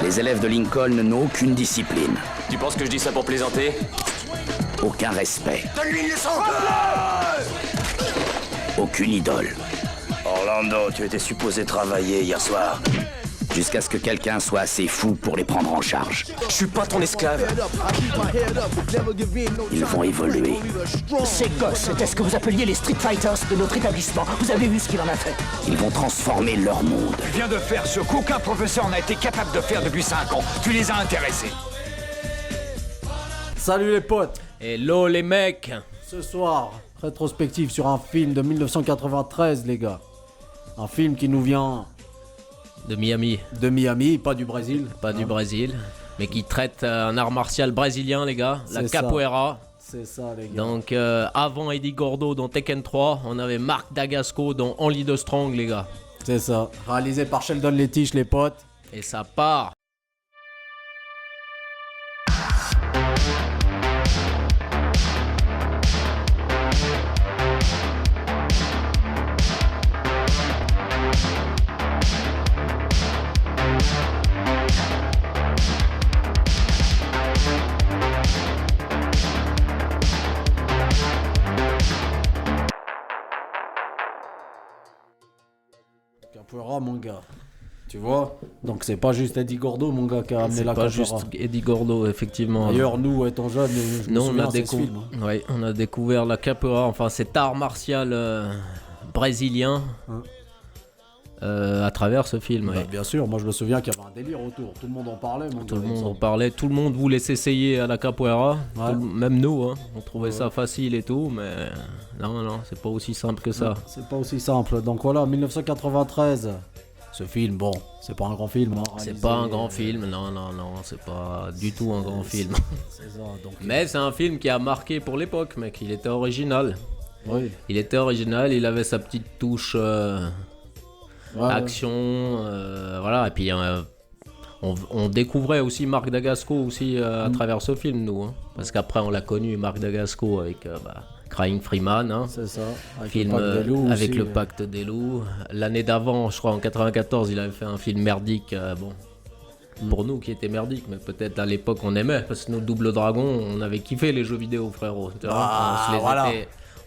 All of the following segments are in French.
Les élèves de Lincoln n'ont aucune discipline. Tu penses que je dis ça pour plaisanter? Aucun respect. Donne-lui une leçon. Aucune idole. Orlando, tu étais supposé travailler hier soir. Jusqu'à ce que quelqu'un soit assez fou pour les prendre en charge. Je suis pas ton esclave. Ils vont évoluer. Ces gosses, c'était ce que vous appeliez les Street Fighters de notre établissement. Vous avez vu ce qu'il en a fait? Ils vont transformer leur monde. Tu viens de faire ce qu'aucun professeur n'a été capable de faire depuis 5 ans. Tu les as intéressés. Salut les potes. Hello les mecs. Ce soir, rétrospective sur un film de 1993 les gars. Un film qui nous vient De Miami. de Miami, pas du Brésil. Pas du Brésil, mais qui traite un art martial brésilien les gars, la C'est ça. capoeira. C'est ça les gars. Donc avant Eddie Gordo dans Tekken 3, on avait Mark Dagasco dans Only the Strong les gars. C'est ça. Réalisé par Sheldon Lettich les potes. Et ça part. Capoeira mon gars. Tu vois. Donc c'est pas juste Eddie Gordo mon gars qui a amené C'est la pas capoeira. juste Eddie Gordo effectivement. D'ailleurs nous étant jeunes, je me Nous, on souviens, a, c'est ce film, hein. ouais, on a découvert la capoeira, enfin cet art martial brésilien Hein. à travers ce film. Bah, Ouais. bien sûr, moi je me souviens qu'il y avait un délire autour. Tout le monde en parlait mon Tout gars, le il me monde en semble. parlait, tout le monde voulait s'essayer à la capoeira, Ouais. même nous, hein. On trouvait Ouais. ça facile et tout, mais non, c'est pas aussi simple que ça. C'est pas aussi simple. Donc voilà, 1993. Ce film, bon, c'est pas un grand film. Hein, C'est réalisé, pas un grand film, non, c'est pas du tout un grand film. C'est ça, donc. Mais c'est un film qui a marqué pour l'époque, mec, il était original. Oui. Il était original, il avait sa petite touche Ouais, action, voilà, et puis on découvrait aussi Mark Dagasco aussi à travers ce film, nous, hein. Parce qu'après on l'a connu, Mark Dagasco, avec Crying Freeman, hein. c'est ça. Avec Film le Pacte des loups avec aussi, le Pacte des loups. L'année d'avant, je crois en 94, il avait fait un film merdique, bon. Pour nous qui était merdique, mais peut-être à l'époque on aimait, parce que nous, Double Dragon, on avait kiffé les jeux vidéo, frérot. Tu vois, Ah, on se les voilà.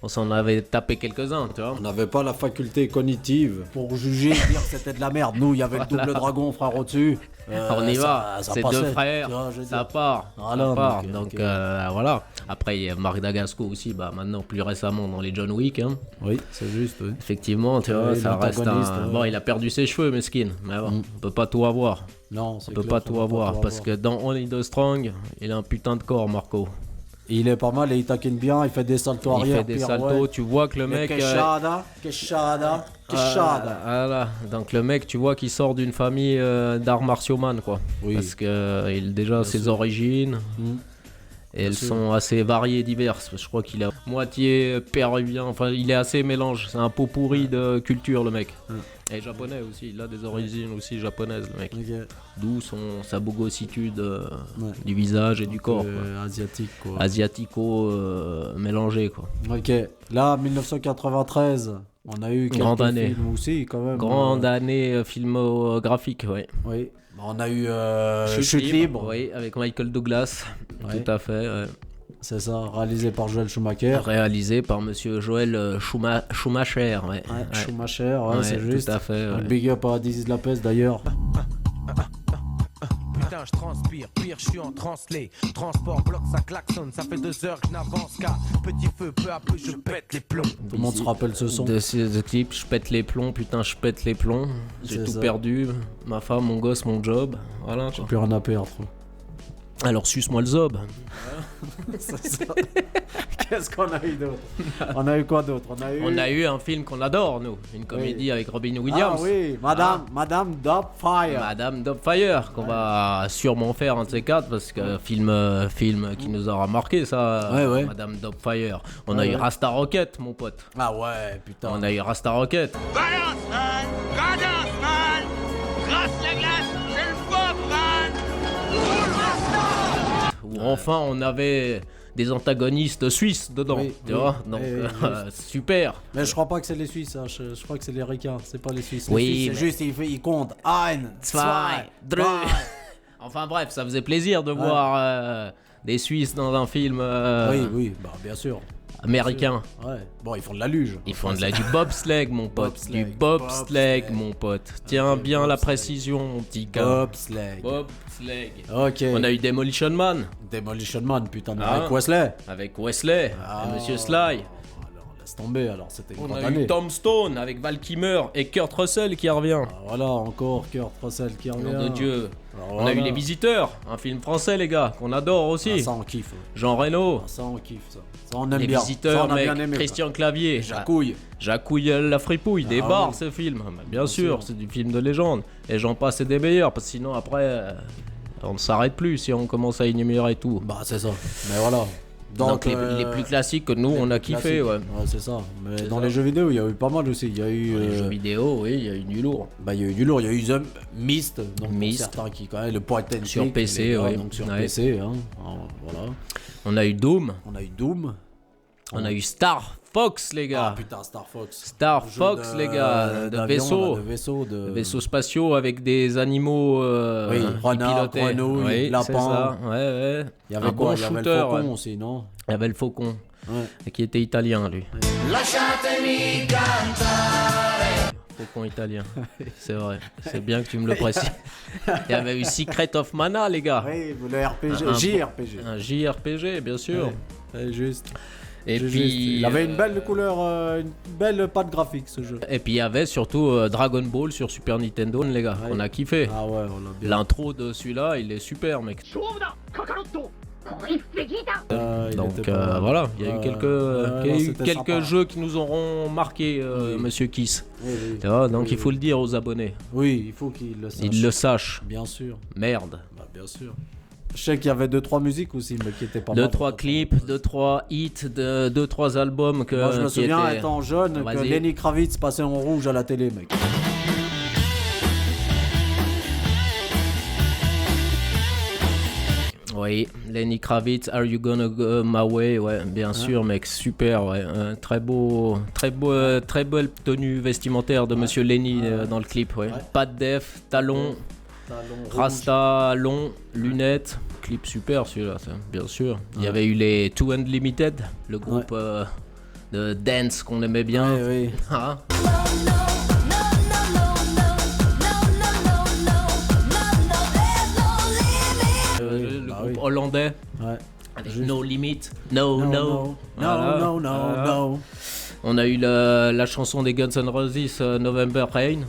on s'en avait tapé quelques-uns, tu vois. On n'avait pas la faculté cognitive pour juger et dire que c'était de la merde. Nous, il y avait le double dragon, frère au-dessus. On y va, ça c'est passait, deux frères, tu vois, je veux ça dire. part, Voilà, ça part. donc, Donc ok. voilà. Après, il y a Mark Dagasco aussi, maintenant plus récemment dans les John Wick, hein. Oui, c'est juste, oui. Effectivement, tu vois, Oui, ça reste l'antagoniste, un... ouais. Bon, il a perdu ses cheveux, mesquine, mais bon, on peut pas tout avoir. Non, On c'est peut clair, pas ça tout va avoir, tout parce que dans Only the Strong, il a un putain de corps, Marco. Il est pas mal et il taquine bien, il fait des saltos Il arrière. fait des pirouettes. saltos, tu vois que le mec... Quechada. Voilà, donc le mec, tu vois qu'il sort d'une famille d'arts martiaux man, quoi. Oui. Parce que il déjà ses sûr. origines, et elles sûr. sont assez variées et diverses. Je crois qu'il est moitié péruvien, enfin il est assez mélange, c'est un pot pourri de culture le mec. Et japonais aussi, il a des origines aussi japonaises le mec. Ok. D'où sa bogositude Ouais. du visage et du corps, quoi. Asiatique, quoi. Asiatico mélangé, quoi. Ok. Là, 1993, on a eu quelques Grande année. films aussi, quand même. Grande année filmographique, ouais. Oui. On a eu Chute libre. Oui, avec Michael Douglas, Ouais. tout à fait. Ouais. C'est ça, réalisé par Joel Schumacher. Réalisé par monsieur Joël Schumacher. Ouais. Ouais, Ouais. Schumacher, ouais, Ouais, c'est juste. tout à fait. Un Ouais. big up à Dizzy de la Peste d'ailleurs. Putain, je transpire, pire, je suis en translé. Transport, bloc, ça klaxonne, ça fait 2 heures que je n'avance qu'à petit feu, peu à peu, je pète les plombs. Tout le monde se rappelle ce son. De ce clip, je pète les plombs, putain, je pète les plombs. J'ai C'est tout ça. perdu, ma femme, mon gosse, mon job. Voilà. J'ai Quoi. plus rien à perdre. Alors suce-moi le zob. C'est ça. Qu'est-ce qu'on a eu d'autre? On a eu quoi d'autre? On a eu un film qu'on adore, nous. Une comédie avec Robin Williams. Ah oui, Madame Doubtfire. Madame Doubtfire, qu'on va sûrement faire un de ces quatre, parce que film qui nous aura marqué, ça, Ouais. Madame Doubtfire. On a Ouais, eu ouais. Rasta Rocket, mon pote. Ah ouais, putain. On a eu Rasta Rocket. Balance, man! Cadence, man! Grasse la glace, c'est le pop, man! Où enfin on avait des antagonistes suisses dedans, Oui, tu oui. vois. Donc Oui, super. Mais je crois pas que c'est les Suisses, hein. Je crois que c'est les Ricains, c'est pas les Suisses. Oui, Les Suisses, mais- c'est juste, ils comptent. 1, 2, 2, 3. Enfin bref, ça faisait plaisir de voir des Suisses dans un film Oui, bah bien sûr. américain. Ouais. Bon, ils font de la luge. Ils font du bobsleigh, mon pote. Du bobsleigh, mon pote. Tiens bien la précision, mon petit gars. Bobsleigh. Bobsleigh. Ok. On a eu Demolition Man Demolition Man, putain, Ah. avec Wesley. avec Wesley et Monsieur Sly. Alors, laisse tomber, alors, c'était une On grande a année. eu Tom Stone avec Val Kilmer et Kurt Russell qui revient. Ah, voilà, encore Kurt Russell qui revient. Nom de Dieu. Alors, On a eu voilà. Les Visiteurs, un film français, les gars, qu'on adore aussi. Ah, ça, on kiffe. Ouais. Jean Reno. Ah, ça, on kiffe, ça. Ça, on aime Les bien. Visiteurs, ça, on a mec. bien aimé. Christian Clavier. Jacouille. Jacouille la fripouille, des Ah bars oui. ce film. Bah, bien sûr, c'est du film de légende. Et j'en passe et des meilleurs, parce que sinon après, on ne s'arrête plus si on commence à énumérer tout. Bah, c'est ça. Mais voilà. Donc les plus classiques que nous on a kiffé, ouais. Ouais, c'est ça. Mais C'est dans ça. les jeux vidéo, il y a eu pas mal aussi. Il y a eu. Les jeux vidéo, oui, il y a eu du lourd. Bah, il y a eu du lourd. Il y a eu The Myst. Donc, Myst. certains qui, quand même, le point and Sur click, PC, les gars, ouais. Donc, sur Ouais. PC, hein. Alors, voilà. On a eu Doom, On a eu Doom. on a eu Star Fox, les Ah, gars. putain, Star Fox. Star Jeu Fox, les gars, de d'avion, vaisseaux. là, de vaisseaux, de Vaisseaux spatiaux avec des animaux Oui, qui renard, pilotaient. grenouille, Oui, lapin. c'est ça. Ouais. Il y avait un quoi bon Il y avait shooter. le faucon Ouais. aussi, non Il y avait le Faucon, Ouais. qui était italien, lui. Faucon italien, c'est vrai. C'est bien que tu me le précises. Il y avait eu Secret of Mana, les gars. Oui, le RPG, Un- JRPG. Un JRPG, bien sûr. Ouais, juste. Et Juste. puis, Il avait une belle couleur, une belle patte graphique ce jeu. et puis il y avait surtout Dragon Ball sur Super Nintendo, les gars. Ouais. On a kiffé. Ah ouais, on l'a bien. L'intro de celui-là, il est super, mec. Il Donc était pas mal. voilà, il y a eu Ouais, quelques, ouais, non, c'était quelques sympa. jeux qui nous auront marqué, Oui. Monsieur Kiss. Oui, oui. Tu vois, donc Oui, il faut le dire aux abonnés. Oui, il faut qu'il le sache. Ils le sachent. Bien sûr. Merde. Bah, bien sûr. Je sais qu'il y avait 2-3 musiques aussi, mais qui étaient pas mal. 2-3 clips, 2-3 hits, 2-3 albums que. Moi, je me qui souviens, étaient- étant jeune, que Vas-y. Lenny Kravitz passait en rouge à la télé, mec. Oui, Lenny Kravitz, Are You Gonna Go My Way? Ouais, bien sûr, mec, super, ouais. Un très belle tenue vestimentaire de Monsieur Lenny dans le clip, ouais. Ouais. Pas de def, talons, Talon rouge. rasta long, lunettes, clip super celui-là, ça, bien sûr. Il y avait eu les Two Unlimited, le groupe de dance qu'on aimait bien. Ouais, oui. Hein. Le Bah groupe oui. hollandais. Ouais. Avec Juste. No Limit, No, No, No. no, Voilà. no, no, Voilà. no. On a eu la chanson des Guns N' Roses, November Rain.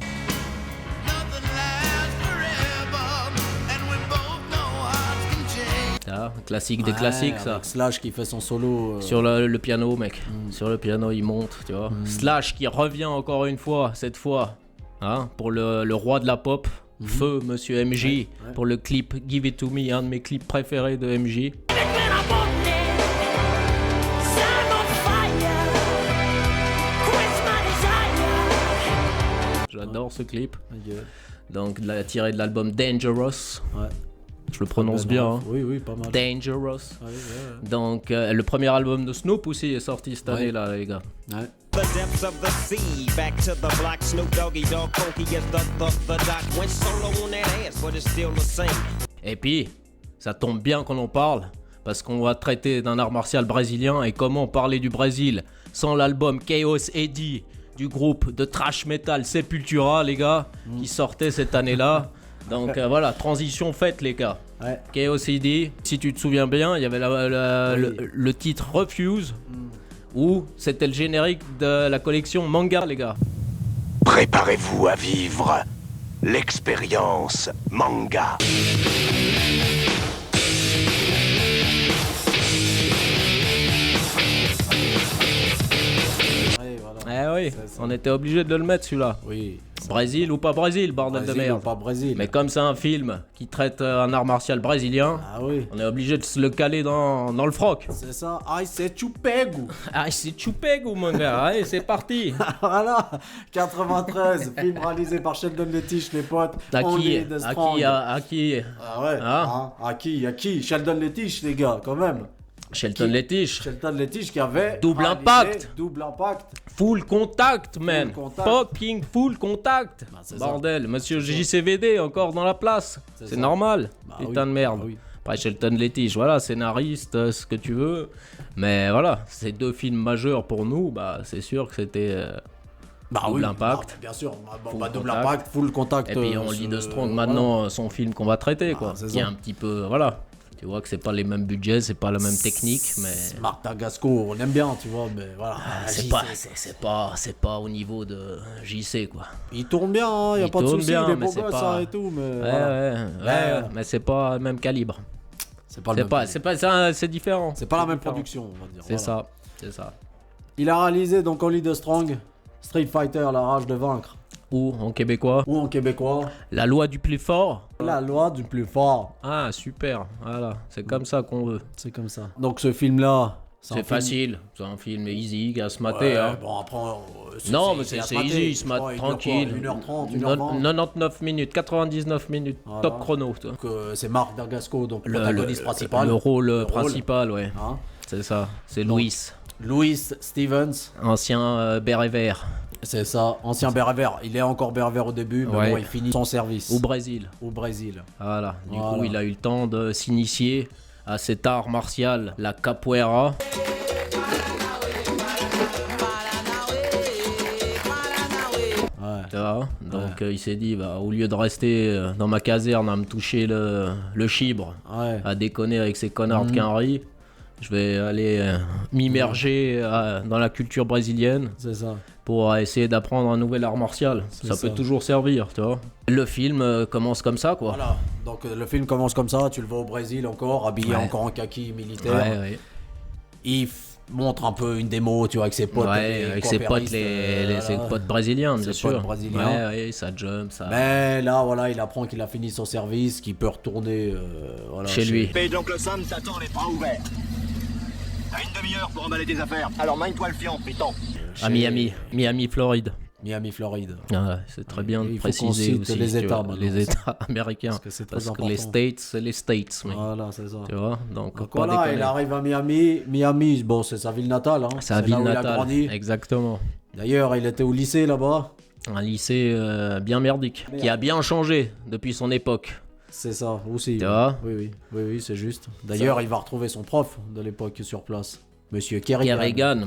Ah, classique des Ouais, classiques, ça. avec Slash qui fait son solo. Sur le piano, mec. Sur le piano, il monte, tu vois. Slash qui revient encore une fois, cette fois, hein, pour le roi de la pop. Feu, Monsieur MJ, Ouais. pour le clip Give It To Me, un de mes clips préférés de MJ. J'adore ce clip. Ok. Donc, tiré de l'album Dangerous. Ouais. Je le prononce bien, hein. Oui, oui, pas mal. Dangerous. Ouais, ouais, Donc, le premier album de Snoop aussi est sorti cette Ouais. année, là, les gars. ouais. The depths of the sea, back to the block. Snoop Doggy Dogg Funky is the doc. Went solo on that ass, but it's still the same. Et puis, ça tombe bien qu'on en parle, parce qu'on va traiter d'un art martial brésilien, et comment parler du Brésil sans l'album Chaos Eddie du groupe de thrash metal Sepultura, les gars, qui sortait cette année-là. Donc voilà, transition faite, les gars. Ouais. Chaos Eddie, si tu te souviens bien, il y avait le titre Refuse, où c'était le générique de la collection manga, les gars. Préparez-vous à vivre l'expérience manga. Ouais, voilà. Eh oui, C'est ça. on était obligé de le mettre celui-là. Oui. Brésil ou pas Brésil, bordel Brésil de merde. ou pas Brésil. Mais comme c'est un film qui traite un art martial brésilien, Ah oui. on est obligé de se le caler dans le froc. C'est ça. Aïe, c'est Chupegu. Ah, c'est Chupego, mon gars. Allez, c'est parti. Voilà. 93. Film réalisé par Sheldon Lettich, les potes. À qui Only the Strong. à qui Ah ouais. Hein À qui Sheldon Lettich, les gars, quand même. Shelton Qui- Lettich. Sheldon Lettich qui avait Double réalisé impact. Double impact. Full contact, man. contact. Fucking full contact. Bah, c'est ça. Bordel, monsieur JCVD encore dans la place. C'est ça. normal. Bah putain de merde. oui. Après, Shelton Lettich, voilà, scénariste, ce que tu veux. Mais voilà, ces 2 films majeurs pour nous, bah, c'est sûr que c'était Double Impact. Non, bien sûr, Full Double Contact. Impact, Full Contact. Et puis on lit de Strong voilà. maintenant, son film qu'on va traiter, quoi. c'est Qui est ça. un petit peu, voilà. Tu vois que c'est pas les mêmes budgets, c'est pas la même technique, mais Marc Dagasco, on aime bien, tu vois, mais voilà. c'est pas au niveau de JC, quoi. Il tourne bien, hein, y a Il pas de tourne souci, bien, il est mais beau c'est gosse pas- hein, et tout, mais Ouais, voilà. mais c'est pas le même calibre. C'est pas le même. C'est différent. C'est pas la même différent. production, on va dire. C'est voilà. c'est ça. Il a réalisé donc en lit de Strong, Street Fighter, la rage de vaincre. Ou en québécois, Ou en québécois, la loi du plus fort. la loi du plus fort. Ah, super, voilà, c'est comme ça qu'on veut. C'est comme ça. Donc ce film-là, C'est facile, c'est un film easy à se mater. Ouais, hein. bon après. Non, mais c'est easy, il se mate tranquille. 1h30, 1h20. 99 minutes, 99 minutes, Voilà. top chrono. toi. Donc, c'est Marc Dagasco, donc protagoniste principal. Le rôle principal, ouais. Hein. C'est ça, c'est Louis, Louis Stevens, ancien béret vert, c'est ça, ancien béret vert. Il est encore béret vert au début, mais Ouais. bon, il finit son service au Brésil. au Brésil. Voilà, du Voilà. coup, il a eu le temps de s'initier à cet art martial, la capoeira. Ouais. Tu vois, donc il s'est dit, bah, au lieu de rester dans ma caserne à me toucher le chibre, Ouais. à déconner avec ces connards de quinri, je vais aller m'immerger dans la culture brésilienne C'est ça. pour essayer d'apprendre un nouvel art martial. Ça peut toujours servir, tu vois. Le film commence comme ça, quoi. Voilà. Donc le film commence comme ça, tu le vois au Brésil encore, habillé Ouais. encore en kaki militaire. Ouais. Il montre un peu une démo, tu vois, avec ses potes. Ouais, les avec ses potes, coopéristes, ses voilà. potes brésiliens, bien Ses sûr. potes brésiliens. Ouais, ça jump, ça. Mais là, voilà, il apprend qu'il a fini son service, qu'il peut retourner voilà, Chez lui. Et donc le Sam t'attend les bras ouverts. T'as une demi-heure pour emballer tes affaires. Alors magne-toi le fion, putain. À Miami, Floride. Miami, Floride. Ah, c'est très bien de Il faut qu'on préciser cite aussi les tu États vois, maintenant. les États américains. Parce que c'est très Parce que important. les States, c'est les States, mec. Voilà, c'est ça. Tu vois, donc Donc pas voilà, déconner. il arrive à Miami. Miami, bon, c'est sa ville natale. Hein. Sa C'est ville là où il a natale, grandi. exactement. D'ailleurs, il était au lycée là-bas. Un lycée bien merdique, qui a bien changé depuis son époque. C'est ça, aussi. Tu vois Oui, c'est juste. D'ailleurs, il va retrouver son prof de l'époque sur place. Monsieur Kerrigan. Kerrigan,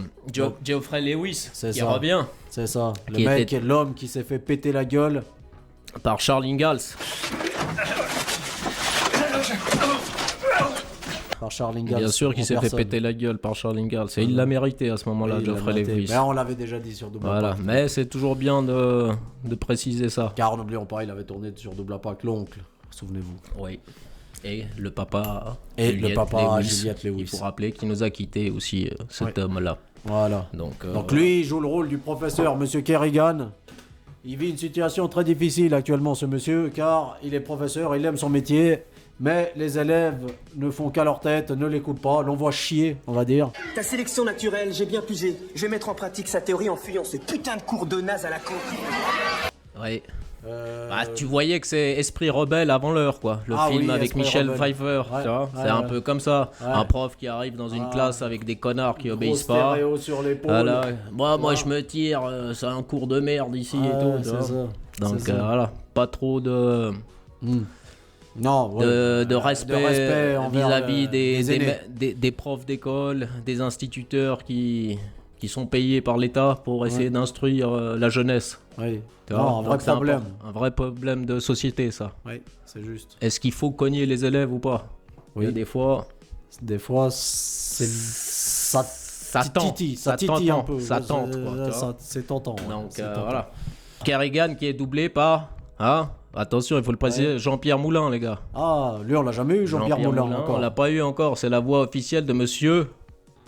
Geoffrey Lewis, C'est qui ça. revient C'est ça. Le Qui mec, était- l'homme qui s'est fait péter la gueule. par Charles Ingalls. Par Charles Ingalls. Bien sûr qu'il en s'est fait personne. péter la gueule par Charles Ingalls. Et il l'a mérité à ce moment-là, Oui, il l'a Geoffrey mérité. Lewis. Mais on l'avait déjà dit sur Double Voilà, Impact. mais c'est toujours bien de préciser ça. Car n'oublions pas, il avait tourné sur Double Impact l'oncle. Souvenez-vous. Oui. Et le papa. Et le papa, Juliette Lewis. Il faut rappeler qu'il nous a quittés aussi, cet homme-là. Voilà. Donc lui, il joue le rôle du professeur, Monsieur Kerrigan. Il vit une situation très difficile actuellement, ce monsieur, car il est professeur, il aime son métier, mais les élèves ne font qu'à leur tête, ne l'écoutent pas, l'envoient chier, on va dire. Ta sélection naturelle, j'ai bien pigé. Je vais mettre en pratique sa théorie en fuyant ce putain de cours de naze à la con. Oui. Bah, tu voyais que c'est Esprit Rebelle avant l'heure, quoi. Le Ah film oui, avec Esprit Michel Rebelle. Pfeiffer, Ouais, tu vois. ouais, C'est un ouais. peu comme ça. Ouais. Un prof qui arrive dans une classe avec des connards qui obéissent Gros pas. stéréo sur l'épaule. Voilà. Moi, Ouais. je me tire, c'est un cours de merde ici et Ouais, tout. tu c'est vois. ça. Donc C'est ça. voilà, pas trop de. Non, ouais. De respect envers, vis-à-vis les aînés. des profs d'école, des instituteurs qui sont payés par l'État pour essayer d'instruire la jeunesse. Oui. Tu Non, vois, un vrai donc c'est problème. un vrai problème de société, ça. Oui, c'est juste. Est-ce qu'il faut cogner les élèves ou pas? Oui. Il y a des fois, Des fois, ça tente, titille, ça ça titille un tente, peu. ça tente, quoi, tu vois. C'est tentant. ouais, donc c'est tentant. voilà. Kerrigan qui est doublé par, attention, il faut le préciser, Jean-Pierre Moulin, les gars. Ah, lui, on l'a jamais eu, Jean-Pierre Moulin, encore. On l'a pas eu encore. C'est la voix officielle de monsieur,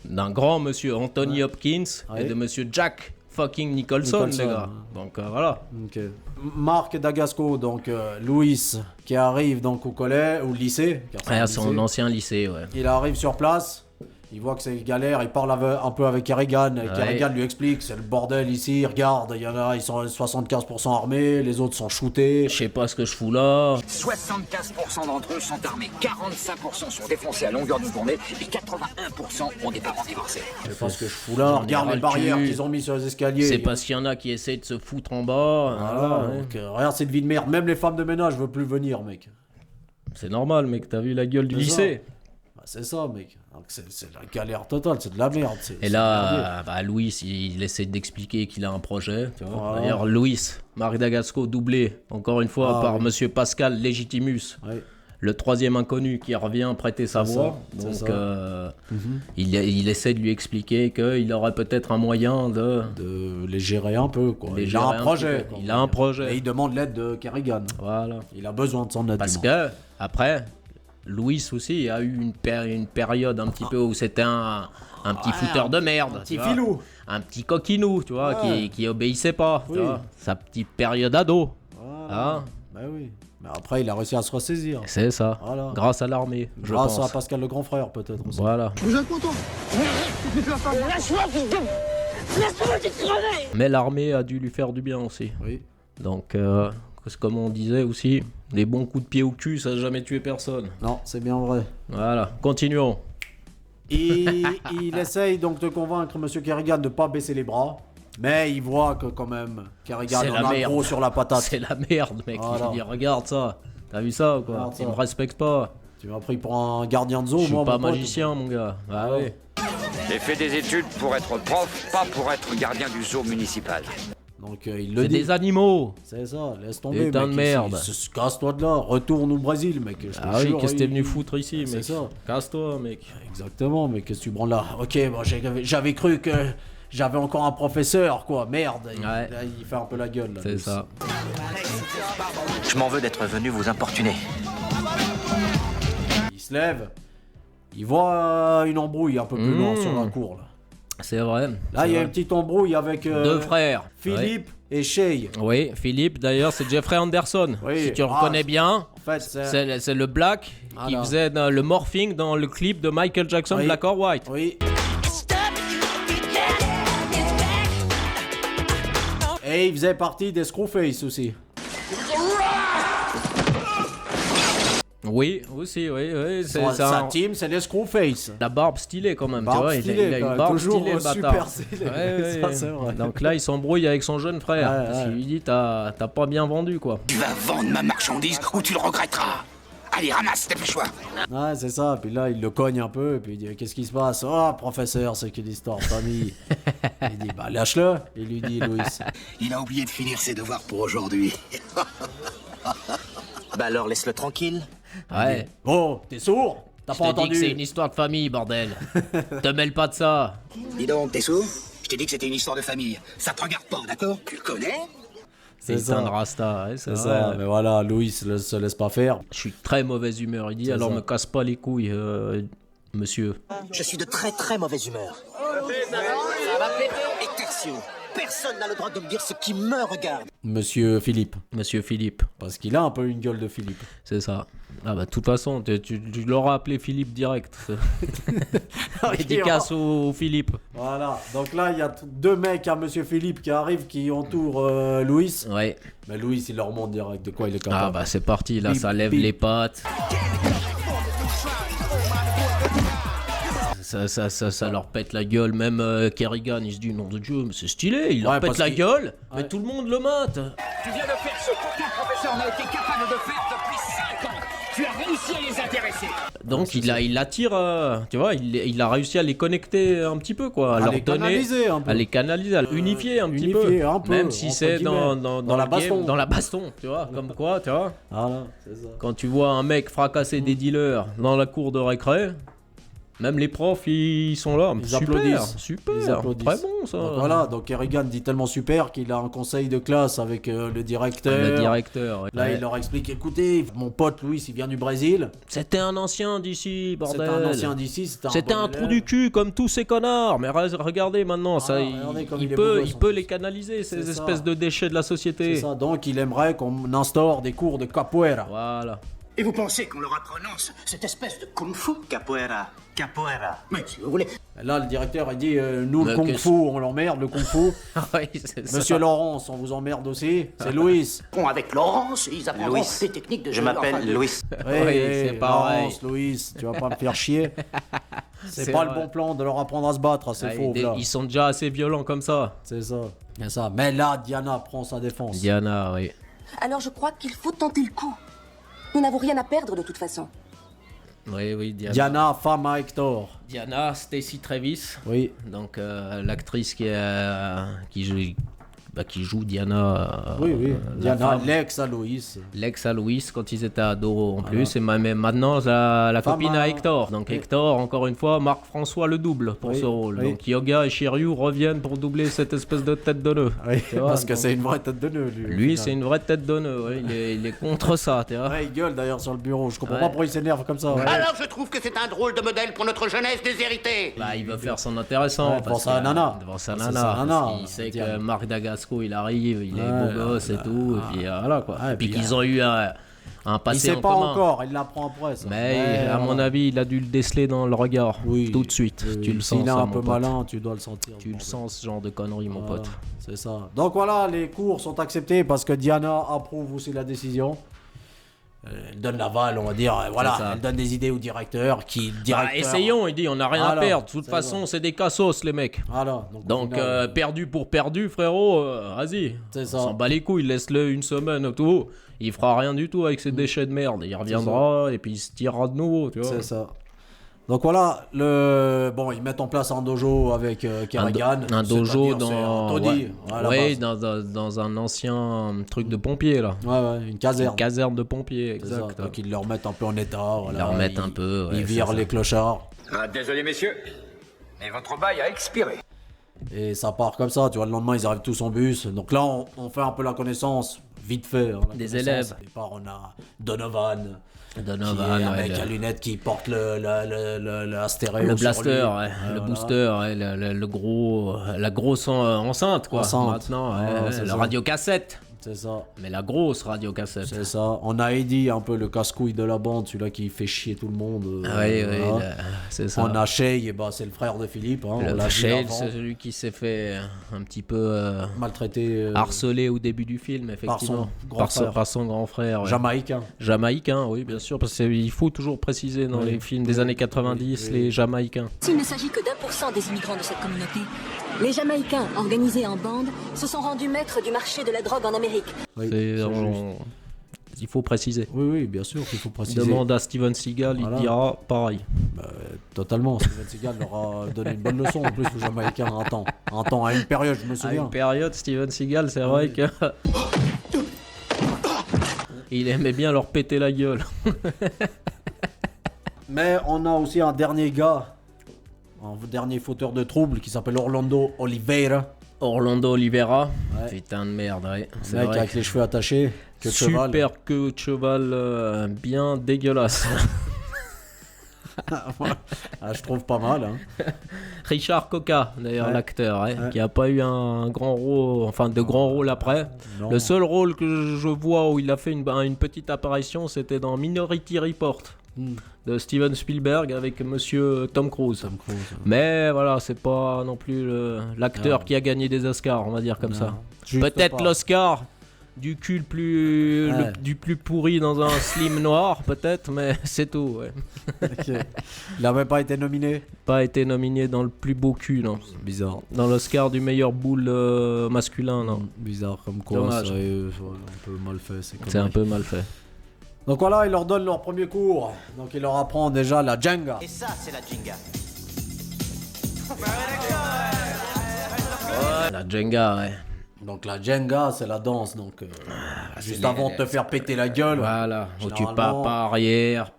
d'un grand monsieur Anthony Hopkins et de monsieur Jack fucking Nicholson, les gars. Donc voilà. Ok. Marc Dagasco, donc Louis, qui arrive donc au collège, au lycée. car c'est un Son lycée. ancien lycée, ouais. Il arrive sur place. Il voit que c'est galère, il parle un peu avec Kerrigan. Et Kerrigan lui explique, c'est le bordel ici, regarde, il y en a, ils sont 75% armés, les autres sont shootés. Je sais pas ce que je fous là. 75% d'entre eux sont armés, 45% sont défoncés à longueur de journée et 81% ont des parents divorcés. Je sais pas ce que je fous là, J'en ai regarde ras les le barrières cul. qu'ils ont mis sur les escaliers. C'est parce qu'il y en a qui essayent de se foutre en bas. Voilà, ouais. donc, regarde cette vie de merde, même les femmes de ménage veulent plus venir, mec. C'est normal, mec, t'as vu la gueule du lycée. Bah, c'est ça, mec. Donc, c'est la galère totale, c'est de la merde. Et là, Louis, il essaie d'expliquer qu'il a un projet. Tu vois. Voilà. D'ailleurs, Louis, Marc Dagasco, doublé, encore une fois, par Monsieur Pascal Légitimus. Ouais. Le troisième inconnu qui revient prêter sa voix. Donc, il essaie de lui expliquer qu'il aurait peut-être un moyen de les gérer un peu. Quoi. Il a un projet. Il a un projet. Et il demande l'aide de Kerrigan. Voilà. Il a besoin de son aide. Parce que, après, Louis aussi a eu une période un petit peu où c'était un petit fouteur de merde. Un petit filou. Un petit coquinou, tu vois, qui obéissait pas. Oui. Tu vois, sa petite période ado. Voilà. Hein? Bah oui. Mais après, il a réussi à se ressaisir. C'est ça. Voilà. Grâce à l'armée, je pense. Grâce à Pascal le grand frère, peut-être aussi. Voilà. Vous êtes content? Lâche-moi, fils de... Laisse-moi te crever. Mais l'armée a dû lui faire du bien aussi. Oui. Donc, comme on disait aussi, des bons coups de pied au cul, ça n'a jamais tué personne. Non, c'est bien vrai. Voilà. Continuons. Il essaye donc de convaincre M. Kerrigan de ne pas baisser les bras. Mais il voit que quand même, Kerrigan en a gros sur la patate. C'est la merde, mec. Voilà. Il dit, regarde ça. T'as vu ça ou quoi? Il me respecte pas. Tu m'as pris pour un gardien de zoo, moi. Je suis pas magicien, mon gars. Ah oui. J'ai fait des études pour être prof, pas pour être gardien du zoo municipal. Donc il le dit. C'est des animaux. C'est ça, laisse tomber. Putain de merde. Casse-toi de là, retourne au Brésil, mec. Ah oui, qu'est-ce que t'es venu foutre ici, mec? C'est ça. Casse-toi, mec. Exactement, mais qu'est-ce que tu branles là? Ok, bon, j'avais cru que j'avais encore un professeur, quoi. Merde. Ouais. Là, il fait un peu la gueule. C'est ça. Je m'en veux d'être venu vous importuner. Il se lève. Il voit une embrouille un peu plus loin sur la cour, là. C'est vrai. Là, il y a une petite embrouille avec deux frères. Philippe et Shay. Oui, Philippe, d'ailleurs, c'est Jeffrey Anderson. Oui. Si tu reconnais bien, en fait, c'est le Black qui faisait le morphing dans le clip de Michael Jackson, Black or White. Oui. Et il faisait partie des Screwface aussi. Oui, aussi, oui. Sa team, c'est les Screwface. La barbe stylée quand même, barbe tu vois. Stylée, il a une barbe toujours stylée, le super bâtard. stylé. Ça, c'est vrai. Donc là, il s'embrouille avec son jeune frère. Parce qu'il lui dit, t'as pas bien vendu, quoi. Tu vas vendre ma marchandise ou tu le regretteras. Allez, ramasse, dépêche-toi. Ouais, c'est ça. Puis là, il le cogne un peu. Et puis il dit, qu'est-ce qui se passe? Oh, professeur, c'est qu'une histoire de famille. Il dit, bah, lâche-le. Il lui dit, Louis. Il a oublié de finir ses devoirs pour aujourd'hui. Bah alors, laisse-le tranquille. Ouais. Oh, t'es sourd? T'as pas entendu? Je t'ai dit que c'est une histoire de famille, bordel. Te mêle pas de ça. Dis donc, t'es sourd? Je t'ai dit que c'était une histoire de famille. Ça te regarde pas, d'accord? Tu le connais? C'est ça. Un rasta, ouais, c'est ça. Mais voilà, Louis se laisse pas faire. Je suis de très mauvaise humeur. Il dit, alors me casse pas les couilles, monsieur. Je suis de très très mauvaise humeur. Et Tertio, personne n'a le droit de me dire ce qui me regarde. Monsieur Philippe. Monsieur Philippe. Parce qu'il a un peu une gueule de Philippe. C'est ça. Ah bah de toute façon, tu l'auras appelé Philippe direct. Dédicace au Philippe. Voilà. Donc là, il y a deux mecs à Monsieur Philippe qui arrivent, qui entourent Louis. Ouais. Mais Louis, il leur montre direct de quoi il est capable. Ah bah c'est parti, là, ça lève les pattes. Ça leur pète la gueule, même Kerrigan, il se dit, nom de Dieu, mais c'est stylé, il leur pète la gueule, mais tout le monde le mate. Tu viens de faire ce qu'aucun professeur n'a été capable de faire depuis 5 ans. Tu as réussi à les intéresser. Donc il attire, tu vois, il a réussi à les connecter un petit peu, quoi, à leur les donner, canaliser un peu. à les canaliser, à unifier un petit peu, même si c'est dans la baston. Dans la baston, tu vois, comme quoi, tu vois. Voilà, c'est ça. Quand tu vois un mec fracasser des dealers dans la cour de récré. Même les profs, ils sont là. Ils applaudissent. Super, ils applaudissent. Très bon ça. Donc voilà, donc Kerrigan dit tellement super qu'il a un conseil de classe avec le directeur. Le directeur, ouais. Là, il leur explique, écoutez, mon pote Louis, il vient du Brésil. C'était un ancien d'ici, bordel. C'était un ancien d'ici, c'était un trou du cul comme tous ces connards. Mais regardez maintenant, il peut les canaliser, ces espèces de déchets de la société. C'est ça, donc il aimerait qu'on instaure des cours de capoeira. Voilà. Et vous pensez qu'on leur apprenance cette espèce de kung-fu? Capoeira. Mais si vous voulez. Là, le directeur, il dit, nous, le kung-fu, on l'emmerde, le kung-fu. Oui, c'est Monsieur Laurence, on vous emmerde aussi. C'est Louis. Avec Laurence, ils apprendront des techniques de jeu. Je m'appelle Louis. Oui, c'est pareil. Laurence, Louis, tu vas pas me faire chier. C'est pas le bon plan de leur apprendre à se battre, c'est faux. Ils sont déjà assez violents comme ça. C'est ça. C'est ça. Mais là, Diana prend sa défense. Diana, oui. Alors je crois qu'il faut tenter le coup. Nous n'avons rien à perdre de toute façon. Oui, Diana, femme à Hector. Diana, Stacy Travis. Oui. Donc l'actrice qui joue Diana. Oui. Diana, l'ex à Loïs. L'ex à Loïs quand ils étaient ados en plus. Et même maintenant la copine à Hector. Donc Hector, encore une fois, Marc-François le double pour ce rôle. Oui. Donc Yoga et Shiryu reviennent pour doubler cette espèce de tête de nœud. Oui, parce que c'est une vraie tête de nœud. Lui, c'est une vraie tête de nœud. Ouais. Il est contre ça. Tu vois. Ouais, il gueule d'ailleurs sur le bureau. Je comprends pas pourquoi il s'énerve comme ça. Ouais. Alors je trouve que c'est un drôle de modèle pour notre jeunesse déshéritée. Bah, il veut faire son intéressant. Ouais, devant sa nana. Devant sa nana. Il sait que Marc Dagasco, il arrive. Il est beau gosse et tout, et puis voilà quoi. Et puis qu'ils ont eu un passé en commun. Il sait pas encore, il l'apprend après ça. Mais à mon avis, il a dû le déceler dans le regard, tout de suite. Tu le sens. S'il est un peu malin, tu dois le sentir. Tu le sens, ce genre de conneries, mon pote. C'est ça. Donc voilà, les cours sont acceptés parce que Diana approuve aussi la décision. Elle donne l'aval, on va dire, voilà, elle donne des idées au directeur essayons, il dit, on n'a rien à perdre. De toute façon, c'est des cassos, les mecs. Voilà. Donc perdu pour perdu, frérot, vas-y. C'est ça. On s'en bat les couilles, laisse-le une semaine, tout. Il fera rien du tout avec ses déchets de merde. Il reviendra et puis il se tirera de nouveau, tu vois. C'est ça. Donc voilà, ils mettent en place un dojo avec Kerrigan. Un dojo dans un ancien truc de pompier là. Ouais, une caserne. Une caserne de pompiers, exact. Donc ils le remettent un peu en état. Voilà. Ils le remettent un peu. Ils virent les clochards. Ah, désolé messieurs, mais votre bail a expiré. Et ça part comme ça, tu vois, le lendemain ils arrivent tous en bus. Donc là on fait un peu la connaissance, vite fait. Des élèves. Au départ on a Donovan, un mec à lunettes qui porte le stéréo. Le blaster, le booster, la grosse enceinte quoi. Maintenant, le radiocassette. C'est ça. Mais la grosse radiocassette. C'est ça. On a Eddie, un peu le casse-couille de la bande, celui-là qui fait chier tout le monde. C'est ça. On a Shay, c'est le frère de Philippe. Shay, c'est celui qui s'est fait un petit peu maltraité, harcelé au début du film, effectivement. Par son grand frère. Jamaïcain. Jamaïcain, oui, bien sûr, parce qu'il faut toujours préciser dans les films des années 90, les Jamaïcains. S'il ne s'agit que d'1% des immigrants de cette communauté, les Jamaïcains, organisés en bande, se sont rendus maîtres du marché de la drogue en Amérique. Il faut préciser. Oui, bien sûr qu'il faut préciser. Demande à Steven Seagal, il dira pareil. Totalement, Steven Seagal leur a donné une bonne leçon en plus aux Jamaïcains un temps, à une période, je me souviens. À une période, Steven Seagal, c'est vrai que... il aimait bien leur péter la gueule. Mais on a aussi un dernier gars, un dernier fauteur de troubles qui s'appelle Orlando Oliveira. Orlando Oliveira, putain de merde, c'est mec vrai. Avec les cheveux attachés, queue de cheval. Super queue de cheval, bien dégueulasse. Je trouve pas mal. Richard Coca, d'ailleurs, l'acteur, qui a pas eu un grand rôle, de grands rôles après. Non. Le seul rôle que je vois où il a fait une petite apparition, c'était dans Minority Report. De Steven Spielberg avec monsieur Tom Cruise. Mais voilà, c'est pas non plus l'acteur qui a gagné des Oscars, on va dire comme ça. Peut-être l'Oscar du cul du plus pourri dans un slim noir, peut-être, mais c'est tout. Okay. Il n'avait pas été nominé. Pas été nominé dans le plus beau cul, non. C'est bizarre. Dans l'Oscar du meilleur boule masculin, non. Bizarre comme quoi. C'est un peu mal fait. C'est un peu mal fait. Donc voilà, il leur donne leur premier cours. Donc il leur apprend déjà la Jenga. Et ça, c'est la Jenga. La Jenga, Donc la Jenga, c'est la danse. Donc juste avant de te faire péter la gueule. Voilà, où tu pars pas arrière,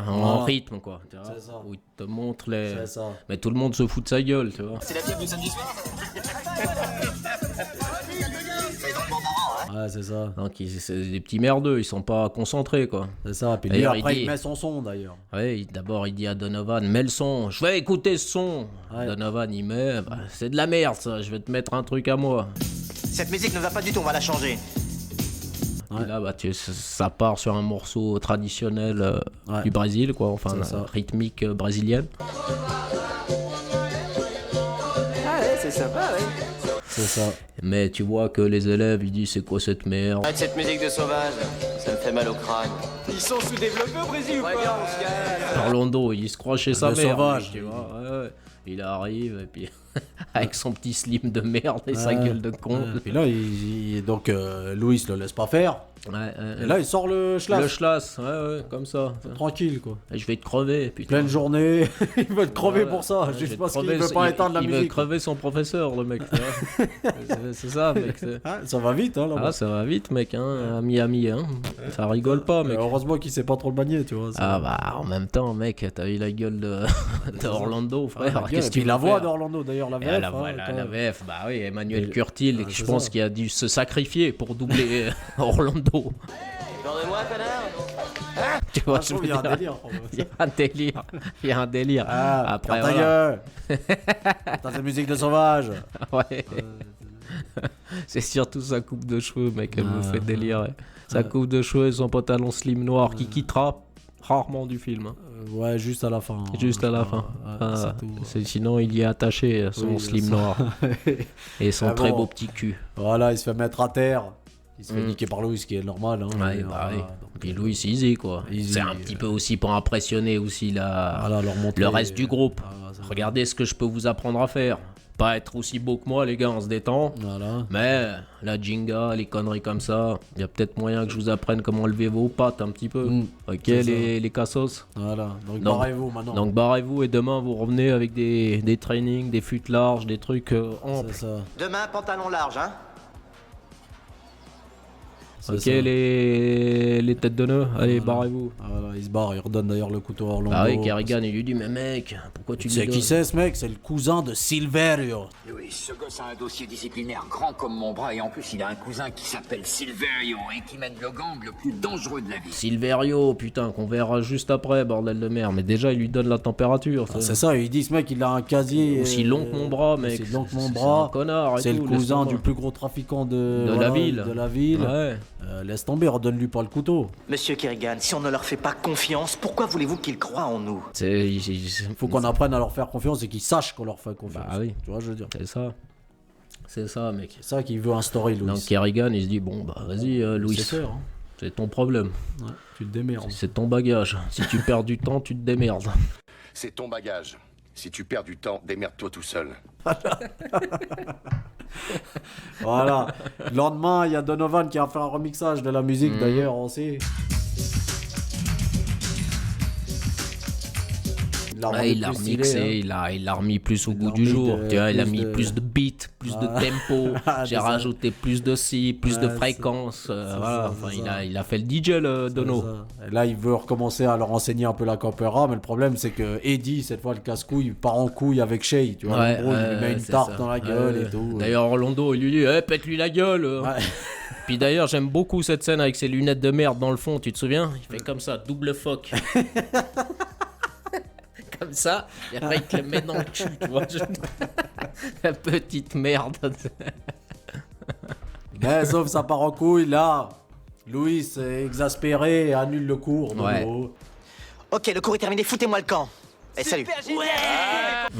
en rythme quoi. Tu vois, c'est ça. Où il te montre les. C'est ça. Mais tout le monde se fout de sa gueule, tu vois. C'est la fièvre du samedi soir. Ouais, c'est ça. Donc c'est des petits merdeux, ils sont pas concentrés quoi. C'est ça. Puis lui, après il met son son d'ailleurs. Oui, d'abord il dit à Donovan, mets le son. Je vais écouter ce son. Donovan il met, c'est de la merde ça. Je vais te mettre un truc à moi. Cette musique ne va pas du tout, on va la changer. Et là, ça part sur un morceau traditionnel du Brésil, quoi, rythmique brésilienne. C'est sympa, C'est ça. Mais tu vois que les élèves, ils disent c'est quoi cette merde? Arrête cette musique de sauvage, ça me fait mal au crâne. Ils sont sous-développés au Brésil ou quoi? Orlando, il se croit chez sa mère. Sauvage, tu vois. Il arrive et puis... Avec son petit slim de merde et sa gueule de con. Et là, donc Louis le laisse pas faire. Et là, il sort le schlass. Le schlass, ouais, comme ça. Tranquille, quoi. Et je vais te crever, putain. Pleine journée, il veut te crever pour ça, juste parce qu'il veut pas éteindre la musique. Il veut crever son professeur, le mec. C'est ça, mec. Ça va vite, hein, là-bas. Ah, ça va vite, mec, hein. Ami, hein. Ça rigole pas, mec. Heureusement qu'il sait pas trop le bagner, tu vois. Ah, bah, en même temps, mec, t'as eu la gueule de Orlando, frère. Qu'est-ce qu'il la voix d'Orlando, d'ailleurs, la VF. La VF, bah oui, Emmanuel Curtil, je pense qu'il a dû se sacrifier pour doubler Orlando. Attendez-moi, connard. Tu vois, il y a un délire. Il y a un délire. Ah, après, voilà. T'as cette musique de sauvage. Ouais. C'est surtout sa coupe de cheveux, mec, elle me fait délirer. Sa coupe de cheveux et son pantalon slim noir qui quittera rarement du film. Ouais, juste à la fin. Juste à la fin. Sinon, il y est attaché, son slim noir. Et son très beau petit cul. Voilà, il se fait mettre à terre. Il se fait niquer par Louis, ce qui est normal. Hein, ouais, bah oui. Puis Louis, easy, quoi. C'est un petit peu aussi pour impressionner aussi le reste du groupe. Regardez ce que je peux vous apprendre à faire. Pas être aussi beau que moi, les gars, on se détend. Voilà. Mais la Jenga, les conneries comme ça, il y a peut-être moyen que je vous apprenne comment lever vos pattes un petit peu. Ok, les cassos. Voilà, donc barrez-vous maintenant. Donc barrez-vous et demain vous revenez avec des trainings, des futes larges, des trucs amples. C'est ça. Demain, pantalon large, hein. Ok, les têtes de nœud, allez, barrez-vous. Voilà, il se barre, il redonne d'ailleurs le couteau à Orlando. Ah oui, Kerrigan, il lui dit, mais mec, pourquoi tu lui donnes ? C'est qui c'est ce mec ? C'est le cousin de Silverio. Oui, ce gosse a un dossier disciplinaire grand comme mon bras et en plus il a un cousin qui s'appelle Silverio et qui mène le gang le plus dangereux de la ville. Silverio, putain, qu'on verra juste après, bordel de merde. Mais déjà, il lui donne la température. C'est ça, il dit ce mec, il a un casier. Aussi long que mon bras, mec. Aussi long que mon bras. C'est un connard. C'est le cousin du plus gros trafiquant de la ville. De la ville. Ouais. Laisse tomber, redonne-lui pas le couteau. Monsieur Kerrigan, si on ne leur fait pas confiance, pourquoi voulez-vous qu'ils croient en nous ? Faut qu'on apprenne à leur faire confiance et qu'ils sachent qu'on leur fait confiance. Bah oui. Tu vois, je veux dire. C'est ça, mec. C'est ça qu'il veut instaurer, Louis. Donc Kerrigan, il se dit, bon, bah vas-y, Louis. C'est ton problème. Ouais, tu te démerdes. C'est ton bagage. Si tu perds du temps, tu te démerdes. C'est ton bagage. Si tu perds du temps, démerde-toi tout seul. Voilà. Le lendemain, il y a Donovan qui a fait un remixage de la musique, d'ailleurs, aussi. Il l'a remixé, il l'a remis plus au goût du jour. Tu vois, il a mis plus de beats, plus de tempo. J'ai rajouté plus de plus de fréquences. Voilà. Enfin, il a fait le DJ, le Dono. Et là, il veut recommencer à leur enseigner un peu la capoeira, mais le problème, c'est que Eddie, cette fois, le casse-couille, part en couille avec Shay. Tu vois, il lui met une tarte dans la gueule et tout. D'ailleurs, Orlando, il lui dit, pète-lui la gueule. Puis d'ailleurs, j'aime beaucoup cette scène avec ses lunettes de merde dans le fond, tu te souviens ? Il fait comme ça, double phoque. Comme ça, et après il te le met dans le cul, tu vois. La petite merde. Mais sauf ça part en couille, là. Louis est exaspéré et annule le cours. Ouais. Ok, le cours est terminé, foutez-moi le camp. Et salut.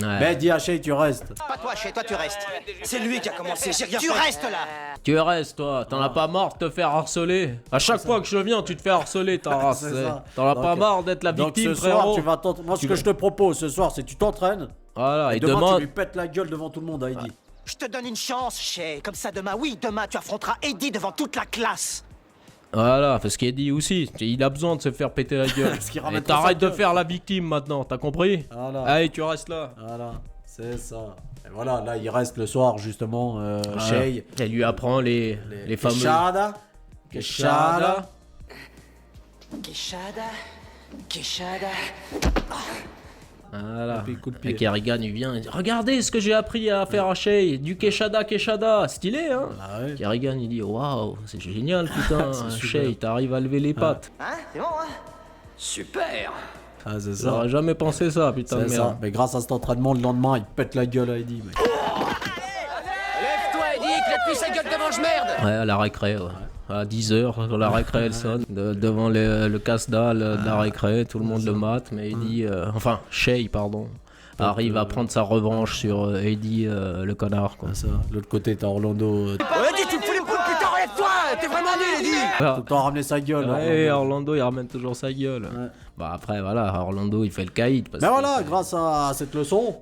Mais dis à Shay, tu restes. Pas toi, Shay, toi tu restes. C'est lui qui a commencé, j'ai rien fait. Tu restes là. Tu restes, toi. T'en as pas marre de te faire harceler. À chaque fois que je viens, tu te fais harceler, ta race. T'en as pas marre d'être la victime, ce soir, frérot. tu vas Moi, ce que je te propose ce soir, c'est que tu t'entraînes. Voilà, et demain, tu lui pètes la gueule devant tout le monde à Eddie. Je te donne une chance, Shay. Comme ça, demain, demain, tu affronteras Eddie devant toute la classe. Voilà, parce qu'Eddie aussi, il a besoin de se faire péter la gueule. Et t'arrêtes de faire la victime maintenant, t'as compris ? Voilà. Allez, tu restes là. Voilà, c'est ça. Et voilà, là, il reste le soir, justement, Shay. Elle lui apprend les fameux... Quechada. Voilà. Et Kerrigan, il vient et dit, regardez ce que j'ai appris à faire à Shay, du Quechada, stylé, hein. Kerrigan, il dit, waouh, c'est génial, putain, Shay, t'arrives à lever les pattes. Hein, c'est bon, hein. Super. Ah, c'est ça. J'aurais jamais pensé ça, putain de merde. Ça. Mais grâce à cet entraînement, le lendemain, il pète la gueule à Eddie, mec. Lève-toi, Eddie, éclate-lui sa gueule devant je merde. Ouais, à la récré, ouais. À 10h, dans la récré, elle sonne. Devant le casse-dalle de la récré, tout le monde le mate, mais Eddie... enfin, Shay, pardon. Arrive à prendre sa revanche sur Eddie, le connard, quoi. Ça. De l'autre côté, t'as Orlando... Eddie, tu me fous les poules, putain, relève-toi. T'es vraiment nul, Eddie. Tout le temps ramener sa gueule. Ouais, Orlando, il ramène toujours sa gueule. Ouais. Bah après, voilà, Orlando, il fait le caïd. Mais voilà, grâce à cette leçon...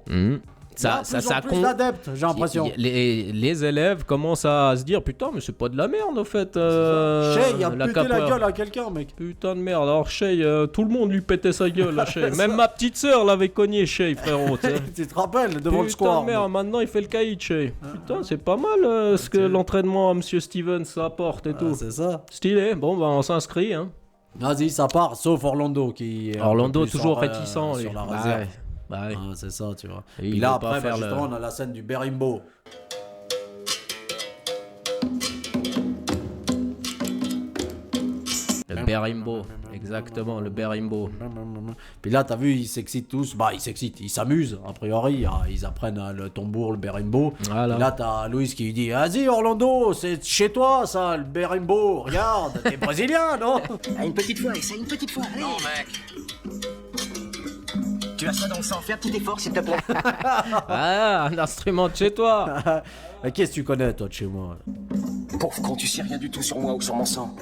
Ça plus d'adeptes, j'ai l'impression. Les élèves commencent à se dire putain, mais c'est pas de la merde au fait. Shay, il a pété la gueule à quelqu'un, mec. Putain de merde. Alors Shay, tout le monde lui pétait sa gueule, là, Shay. Même ma petite sœur l'avait cogné, Shay, frérot. Tu te rappelles devant le Putain square. de merde, maintenant il fait le caïd, Shay. Putain, c'est pas mal ce que l'entraînement à Monsieur Stevens apporte et tout. C'est ça. Stylé. Bon, bah on s'inscrit, hein. Vas-y, ça part, sauf Orlando qui. Orlando toujours réticent, lui. Sur la réserve. Bah ouais. Ah, c'est ça, tu vois. Et Et là, après, justement, on a la scène du Berimbo. Le Berimbo, exactement, le Berimbo. Puis là, t'as vu, ils s'excitent tous. Bah, ils s'amusent, a priori. Ils apprennent le tambour, le Berimbo. Voilà. Et là, t'as Louis qui lui dit: vas-y, Orlando, c'est chez toi, ça, le Berimbo. Regarde, t'es brésilien, non? Une petite fois, essaye une petite fois. Allez. Non, mec. Tu as ça dans le sang, fais un petit effort, s'il te plaît. Ah, un instrument de chez toi. Mais qu'est-ce que tu connais, toi, de chez moi? Pauvre con, tu sais rien du tout sur moi ou sur mon sang.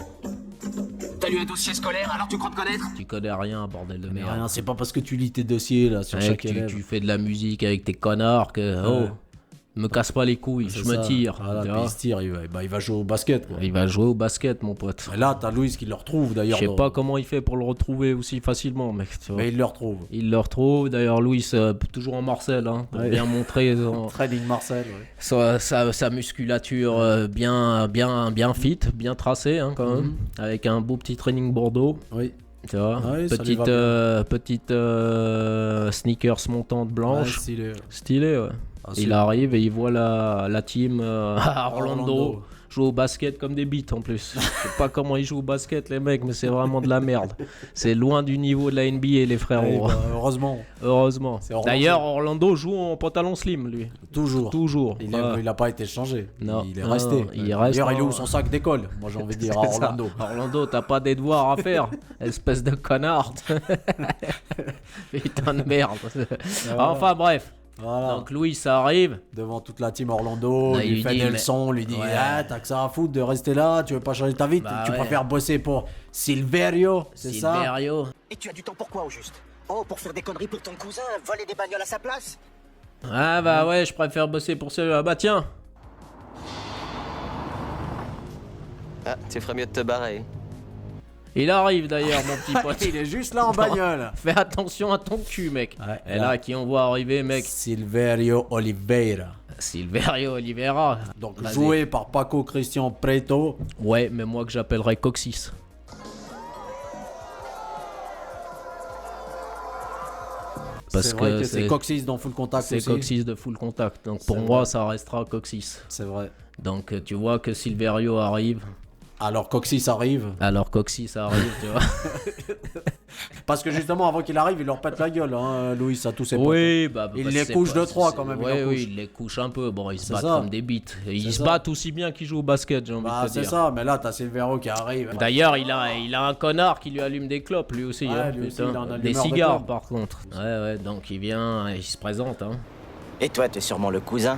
T'as lu un dossier scolaire, alors tu crois te connaître? Tu connais rien, bordel de Mais merde. rien, c'est pas parce que tu lis tes dossiers, là, sur Mec, chaque élève. tu fais de la musique avec tes connards que... Oh, me casse pas les couilles, je me tire. Voilà, tu puis vois. il se tire, il va jouer au basket, quoi. Il va jouer au basket, mon pote. Et là, t'as Louis qui le retrouve, Je d'ailleurs. sais pas comment il fait pour le retrouver aussi facilement, mec. Tu vois. Mais il le retrouve. Il le retrouve. D'ailleurs, Louis, toujours en Marcel, hein, pour bien montrer Trading Marcel, ouais. sa musculature bien fit, bien tracée, hein, quand même. Avec un beau petit training Bordeaux. Oui. Tu vois, Oui, ça lui va petite sneakers montante blanche. Ouais, Stylé, ouais. Il arrive et il voit la team à Orlando jouer au basket comme des bites en plus. Je sais pas comment ils jouent au basket, les mecs, mais c'est vraiment de la merde. C'est loin du niveau de la NBA, les frérots. Ouais, bah, heureusement. Heureusement. Orlando. D'ailleurs, Orlando joue en pantalon slim, lui. Toujours. Ouais. Il a pas été changé. Non. Il est resté. Il reste. D'ailleurs, il est où son sac d'école? Moi, j'ai envie de dire à C'est ça. Orlando. Orlando, t'as pas des devoirs à faire, espèce de connard. Putain de merde. Enfin, bref. Voilà. Donc Louis, ça arrive. Devant toute la team Orlando, Là, il lui fait des leçons, lui dit: Ouais. ah, t'as que ça à foutre de rester là, tu veux pas changer ta vie, Bah tu ouais. préfères bosser pour Silverio, c'est ça? Silverio. Et tu as du temps pour quoi, au juste? Oh, pour faire des conneries pour ton cousin, voler des bagnoles à sa place? Ah bah ouais, je préfère bosser pour celui-là. Bah tiens. Ah, tu ferais mieux de te barrer. Il arrive d'ailleurs, mon petit pote. Il est juste là en bagnole. Fais attention à ton cul, mec. Ouais, Et là, qui on voit arriver, mec? Silverio Oliveira. Silverio Oliveira. Donc Vas-y. joué par Paco Christian Preto. Ouais, mais moi que j'appellerais Coxis. C'est vrai que c'est Coxis dans Full Contact C'est aussi. Coxis de Full Contact. Donc pour C'est moi, vrai. ça restera Coxis. C'est vrai. Donc tu vois que Silverio arrive. Alors Coxis arrive. Alors Coxis arrive, tu vois. Parce que justement, avant qu'il arrive, il leur pète la gueule, hein, Louis, à tous ses potes. Oui, bah, il bah, les c'est couche pas- de 3 c'est- quand même. Ouais, il en oui, couche. il les couche un peu. Bon, ils se C'est battent ça. comme des bites. Et ils C'est se ça. battent aussi bien qu'ils jouent au basket, j'ai envie Bah, de te c'est dire. ça, mais là, t'as Silverio qui arrive. D'ailleurs, il a un connard qui lui allume des clopes, lui aussi. Ouais, hein, lui aussi, putain. il a un Des allumeur de cigares, clopes. par contre. Ouais, donc il vient, il se présente. Hein. Et toi, t'es sûrement le cousin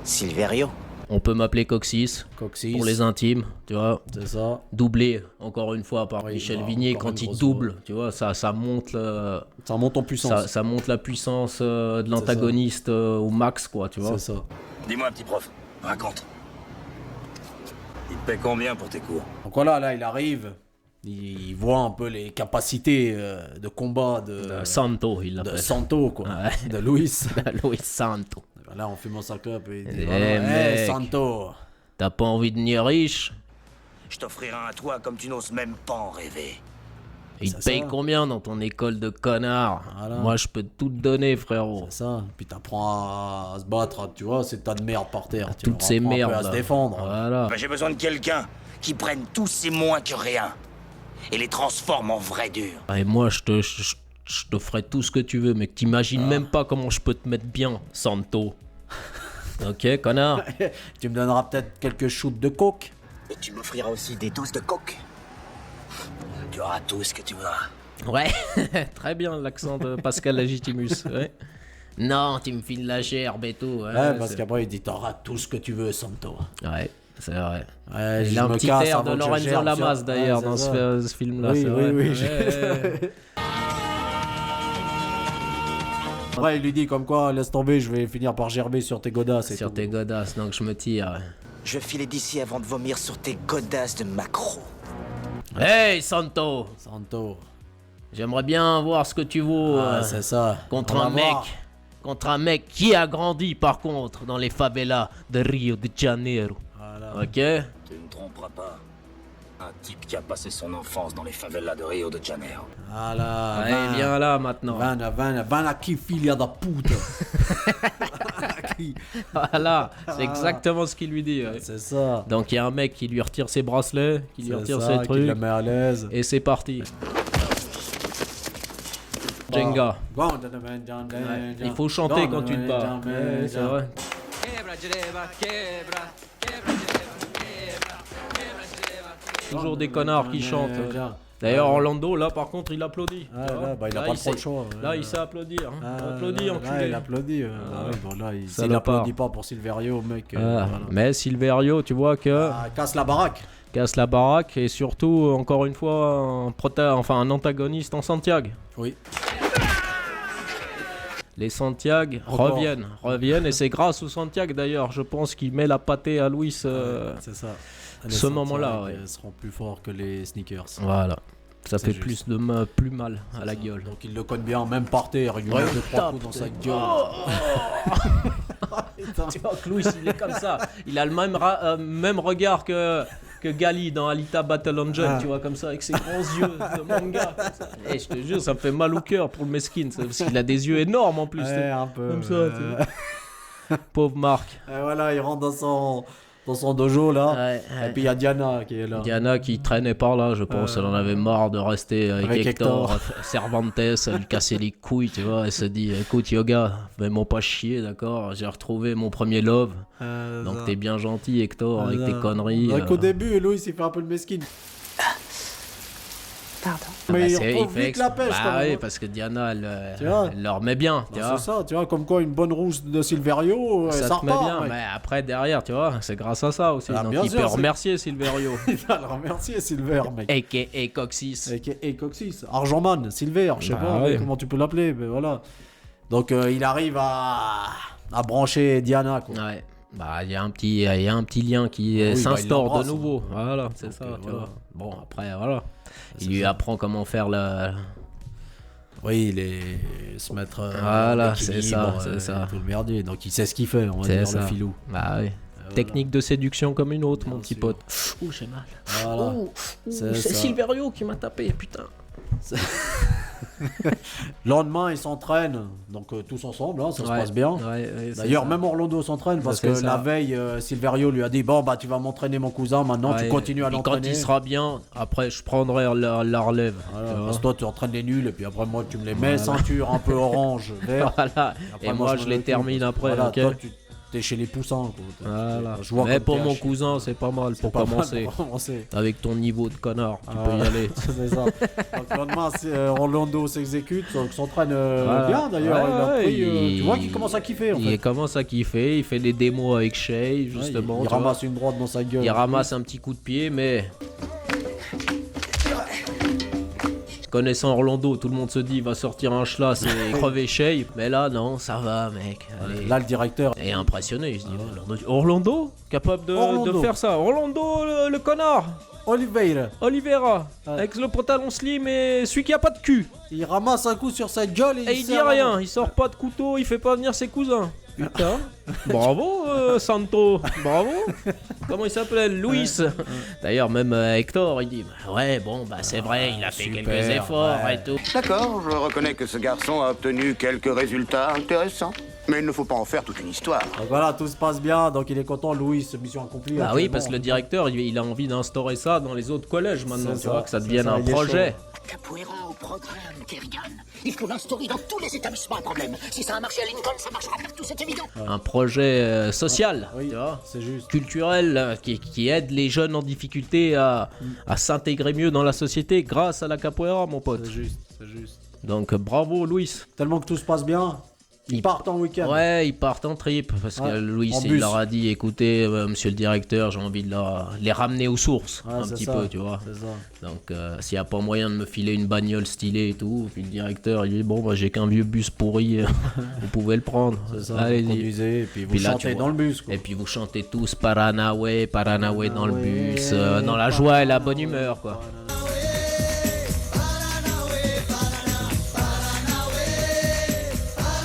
Silverio. On peut m'appeler Coxis. Coxis. Pour les intimes, tu vois. C'est ça. Doublé, encore une fois, par Oui, Michel bah, Vignier. encore Quand une il grosse double, tu vois, ça monte Ça monte en puissance. ça monte la puissance de l'antagoniste au max, quoi, tu vois. C'est ça. Dis-moi, petit prof, raconte. Il te paie combien pour tes cours? Donc voilà, là, il arrive. Il voit un peu les capacités de combat de Santo, il de l'appelle. Santo, quoi. Ouais. De Luis. Luis Santo. Là, on fume sa clope et il dit: Eh, voilà, hey, mec. Santo. T'as pas envie de devenir riche? Je t'offrirai un toit comme tu n'oses même pas en rêver. Il te C'est paye ça. combien dans ton école de connard? Voilà. Moi, je peux tout te donner, frérot. C'est ça. Puis t'apprends à se battre, tu vois, ces tas de merde par terre. Tu Toutes leur ces apprends un peu merdes. à se là. défendre. Voilà. J'ai besoin de quelqu'un qui prenne tous ces moins que rien et les transforme en vrai dur. Et moi, je te ferai tout ce que tu veux, mec. T'imagines même pas comment je peux te mettre bien, Santo. Ok, connard. Tu me donneras peut-être quelques shoots de coke. Et tu m'offriras aussi des doses de coke. Tu auras tout ce que tu voudras. Ouais, très bien l'accent de Pascal Legitimus. Ouais. Non, tu me files la gerbe et tout. Ouais, parce qu'après il dit: t'auras tout ce que tu veux, Santo. Ouais, c'est vrai. Ouais, Il je a un me petit casse air avant de que je Lorenzo gerbe, Lamas ça. d'ailleurs Ouais, dans c'est ce film-là. Oui, c'est oui, vrai. oui. Ouais. Après, il lui dit comme quoi, laisse tomber, je vais finir par gerber sur tes godasses. Sur tes godasses, donc je me tire. Je filais d'ici avant de vomir sur tes godasses de macro. Hey Santo! Santo. J'aimerais bien voir ce que tu vaux c'est ça. contre On va un mec. voir. Contre un mec qui a grandi par contre dans les favelas de Rio de Janeiro. Voilà. Ok? Tu ne tromperas pas. Un type qui a passé son enfance dans les favelas de Rio de Janeiro. Voilà. Allez, viens là maintenant. Van aqui, filha da puta. Voilà, c'est exactement ce qu'il lui dit. Ouais. C'est ça. Donc il y a un mec qui lui retire ses bracelets, qui lui C'est retire ça, ses qui trucs. le met à l'aise. Et c'est parti. Jenga. Ouais, il faut chanter quand tu te bats. Ouais, c'est vrai. Toujours des connards qui chantent. D'ailleurs, Orlando, là, par contre, il applaudit. Ah, là, bah, il a pas trop le choix. Là, il sait applaudir. Applaudit, enculé. Là, il applaudit. Bon, là, il Ça s'il applaudit pas pour Silverio, mec. Voilà. Mais Silverio, tu vois que... Casse la baraque. Casse la baraque et surtout, encore une fois, un antagoniste en Santiago. Oui. Les Santiago reviennent et c'est grâce aux Santiago d'ailleurs, je pense qu'il met la pâtée à Luis c'est ça. Ce moment-là. Ouais. Seront plus forts que les sneakers. Voilà. Ça fait juste. plus mal à la gueule. Donc il le connaît bien, même par terre, il lui met 2-3 coups dans sa gueule. Tu vois que Luis, il est comme ça. Il a le même regard que Gali dans Alita Battle Angel, tu vois, comme ça, avec ses grands yeux de manga. Et je te jure, ça me fait mal au cœur pour le mesquine, parce qu'il a des yeux énormes en plus. Un peu. Comme ça, tu sais. Pauvre Marc. Et voilà, il rentre dans son dojo là. Et puis il y a Diana qui est là. Diana qui traînait par là, je pense. Elle en avait marre de rester avec Hector. Cervantes, elle lui cassait les couilles, tu vois. Elle se dit, écoute Yoga, fais-moi pas chier, d'accord. J'ai retrouvé mon premier love. Donc t'es bien gentil Hector avec tes conneries. Donc au début, Louis il fait un peu le mesquine. Pardon. Mais il retrouve vite la pêche. Oui, parce que Diana, elle leur met bien. C'est ça, tu vois, comme quoi une bonne rousse de Silverio, ça te met repart. bien, mais après, derrière, tu vois, c'est grâce à ça aussi. Donc il peut remercier Silverio. Il va le remercier, Silver, mec. A.K.A. Coxis. A.K.A. Coxis. Argentman, Silver, je sais pas comment tu peux l'appeler, mais voilà. Donc il arrive à brancher Diana, quoi. Ouais. Bah, il y a un petit lien qui s'instaure de nouveau. Voilà, c'est ça, tu vois. Bon, après, voilà. Il lui apprend comment faire la... Oui, se mettre... Voilà, c'est ça. Tout le merdier. Donc il sait ce qu'il fait, on va dire, le filou. Bah oui. Technique de séduction comme une autre, mon petit pote. Ouh, j'ai mal. Voilà. C'est Silverio qui m'a tapé, putain. Lendemain, ils s'entraînent, donc tous ensemble, hein, ça se passe bien. D'ailleurs, même Orlando s'entraîne parce que la veille, Silverio lui a dit bon, bah tu vas m'entraîner mon cousin, maintenant tu continues à l'entraîner. Quand il sera bien, après je prendrai la relève. Voilà, parce que toi tu entraînes les nuls et puis après moi tu me les mets ceinture un peu orange, vert. Voilà. Et moi je les termine après. Voilà, Okay. toi, t'es chez les poussins. Voilà. Mais pour mon cousin, c'est pas mal pour commencer. Avec ton niveau de connard, tu peux y aller. C'est ça. Donc le lendemain, Orlando s'exécute, s'entraîne bien d'ailleurs. Tu vois qu'il commence à kiffer. Il commence à kiffer, il fait des démos avec Shay, justement. Il ramasse une droite dans sa gueule. Il ramasse un petit coup de pied, mais... Connaissant Orlando, tout le monde se dit il va sortir un schlass et crever Shay. Mais là, non, ça va, mec. Allez. Là, le directeur est impressionné. Il se dit Orlando capable de faire ça. Orlando, le connard. Oliveira. Avec le pantalon slim et celui qui a pas de cul. Il ramasse un coup sur sa gueule et il dit rien. Il sort pas de couteau, il fait pas venir ses cousins. Putain. Bravo, Santo. Bravo. Comment il s'appelait? Luis. D'ailleurs, même Hector, il dit ouais, bon, bah c'est vrai, il a fait quelques efforts et tout. D'accord, je reconnais que ce garçon a obtenu quelques résultats intéressants. Mais il ne faut pas en faire toute une histoire. Donc voilà, tout se passe bien, donc il est content, Louis, mission accomplie. Bah oui, parce que le directeur, il a envie d'instaurer ça dans les autres collèges maintenant, tu vois, que ça devienne un projet. Capoeira au programme, Kerrigan. Il faut l'instaurer dans tous les établissements à problème. Si ça a marché à Lincoln, ça marchera partout, c'est évident. Un projet social, tu vois, c'est juste. Culturel, qui aide les jeunes en difficulté à s'intégrer mieux dans la société grâce à la capoeira, mon pote. C'est juste, c'est juste. Donc bravo, Louis. Tellement que tout se passe bien. Ils partent en week-end. Ouais, ils partent en trip. Parce que Louis, il leur a dit, écoutez, monsieur le directeur, j'ai envie de les ramener aux sources. Un petit peu, tu vois. Donc, s'il n'y a pas moyen de me filer une bagnole stylée et tout, puis le directeur, il dit, bon, bah, j'ai qu'un vieux bus pourri, vous pouvez le prendre. Allez-y. Et puis vous chantez dans le bus. Quoi. Et puis vous chantez tous Paranaway dans le bus, dans la joie et la bonne humeur, quoi.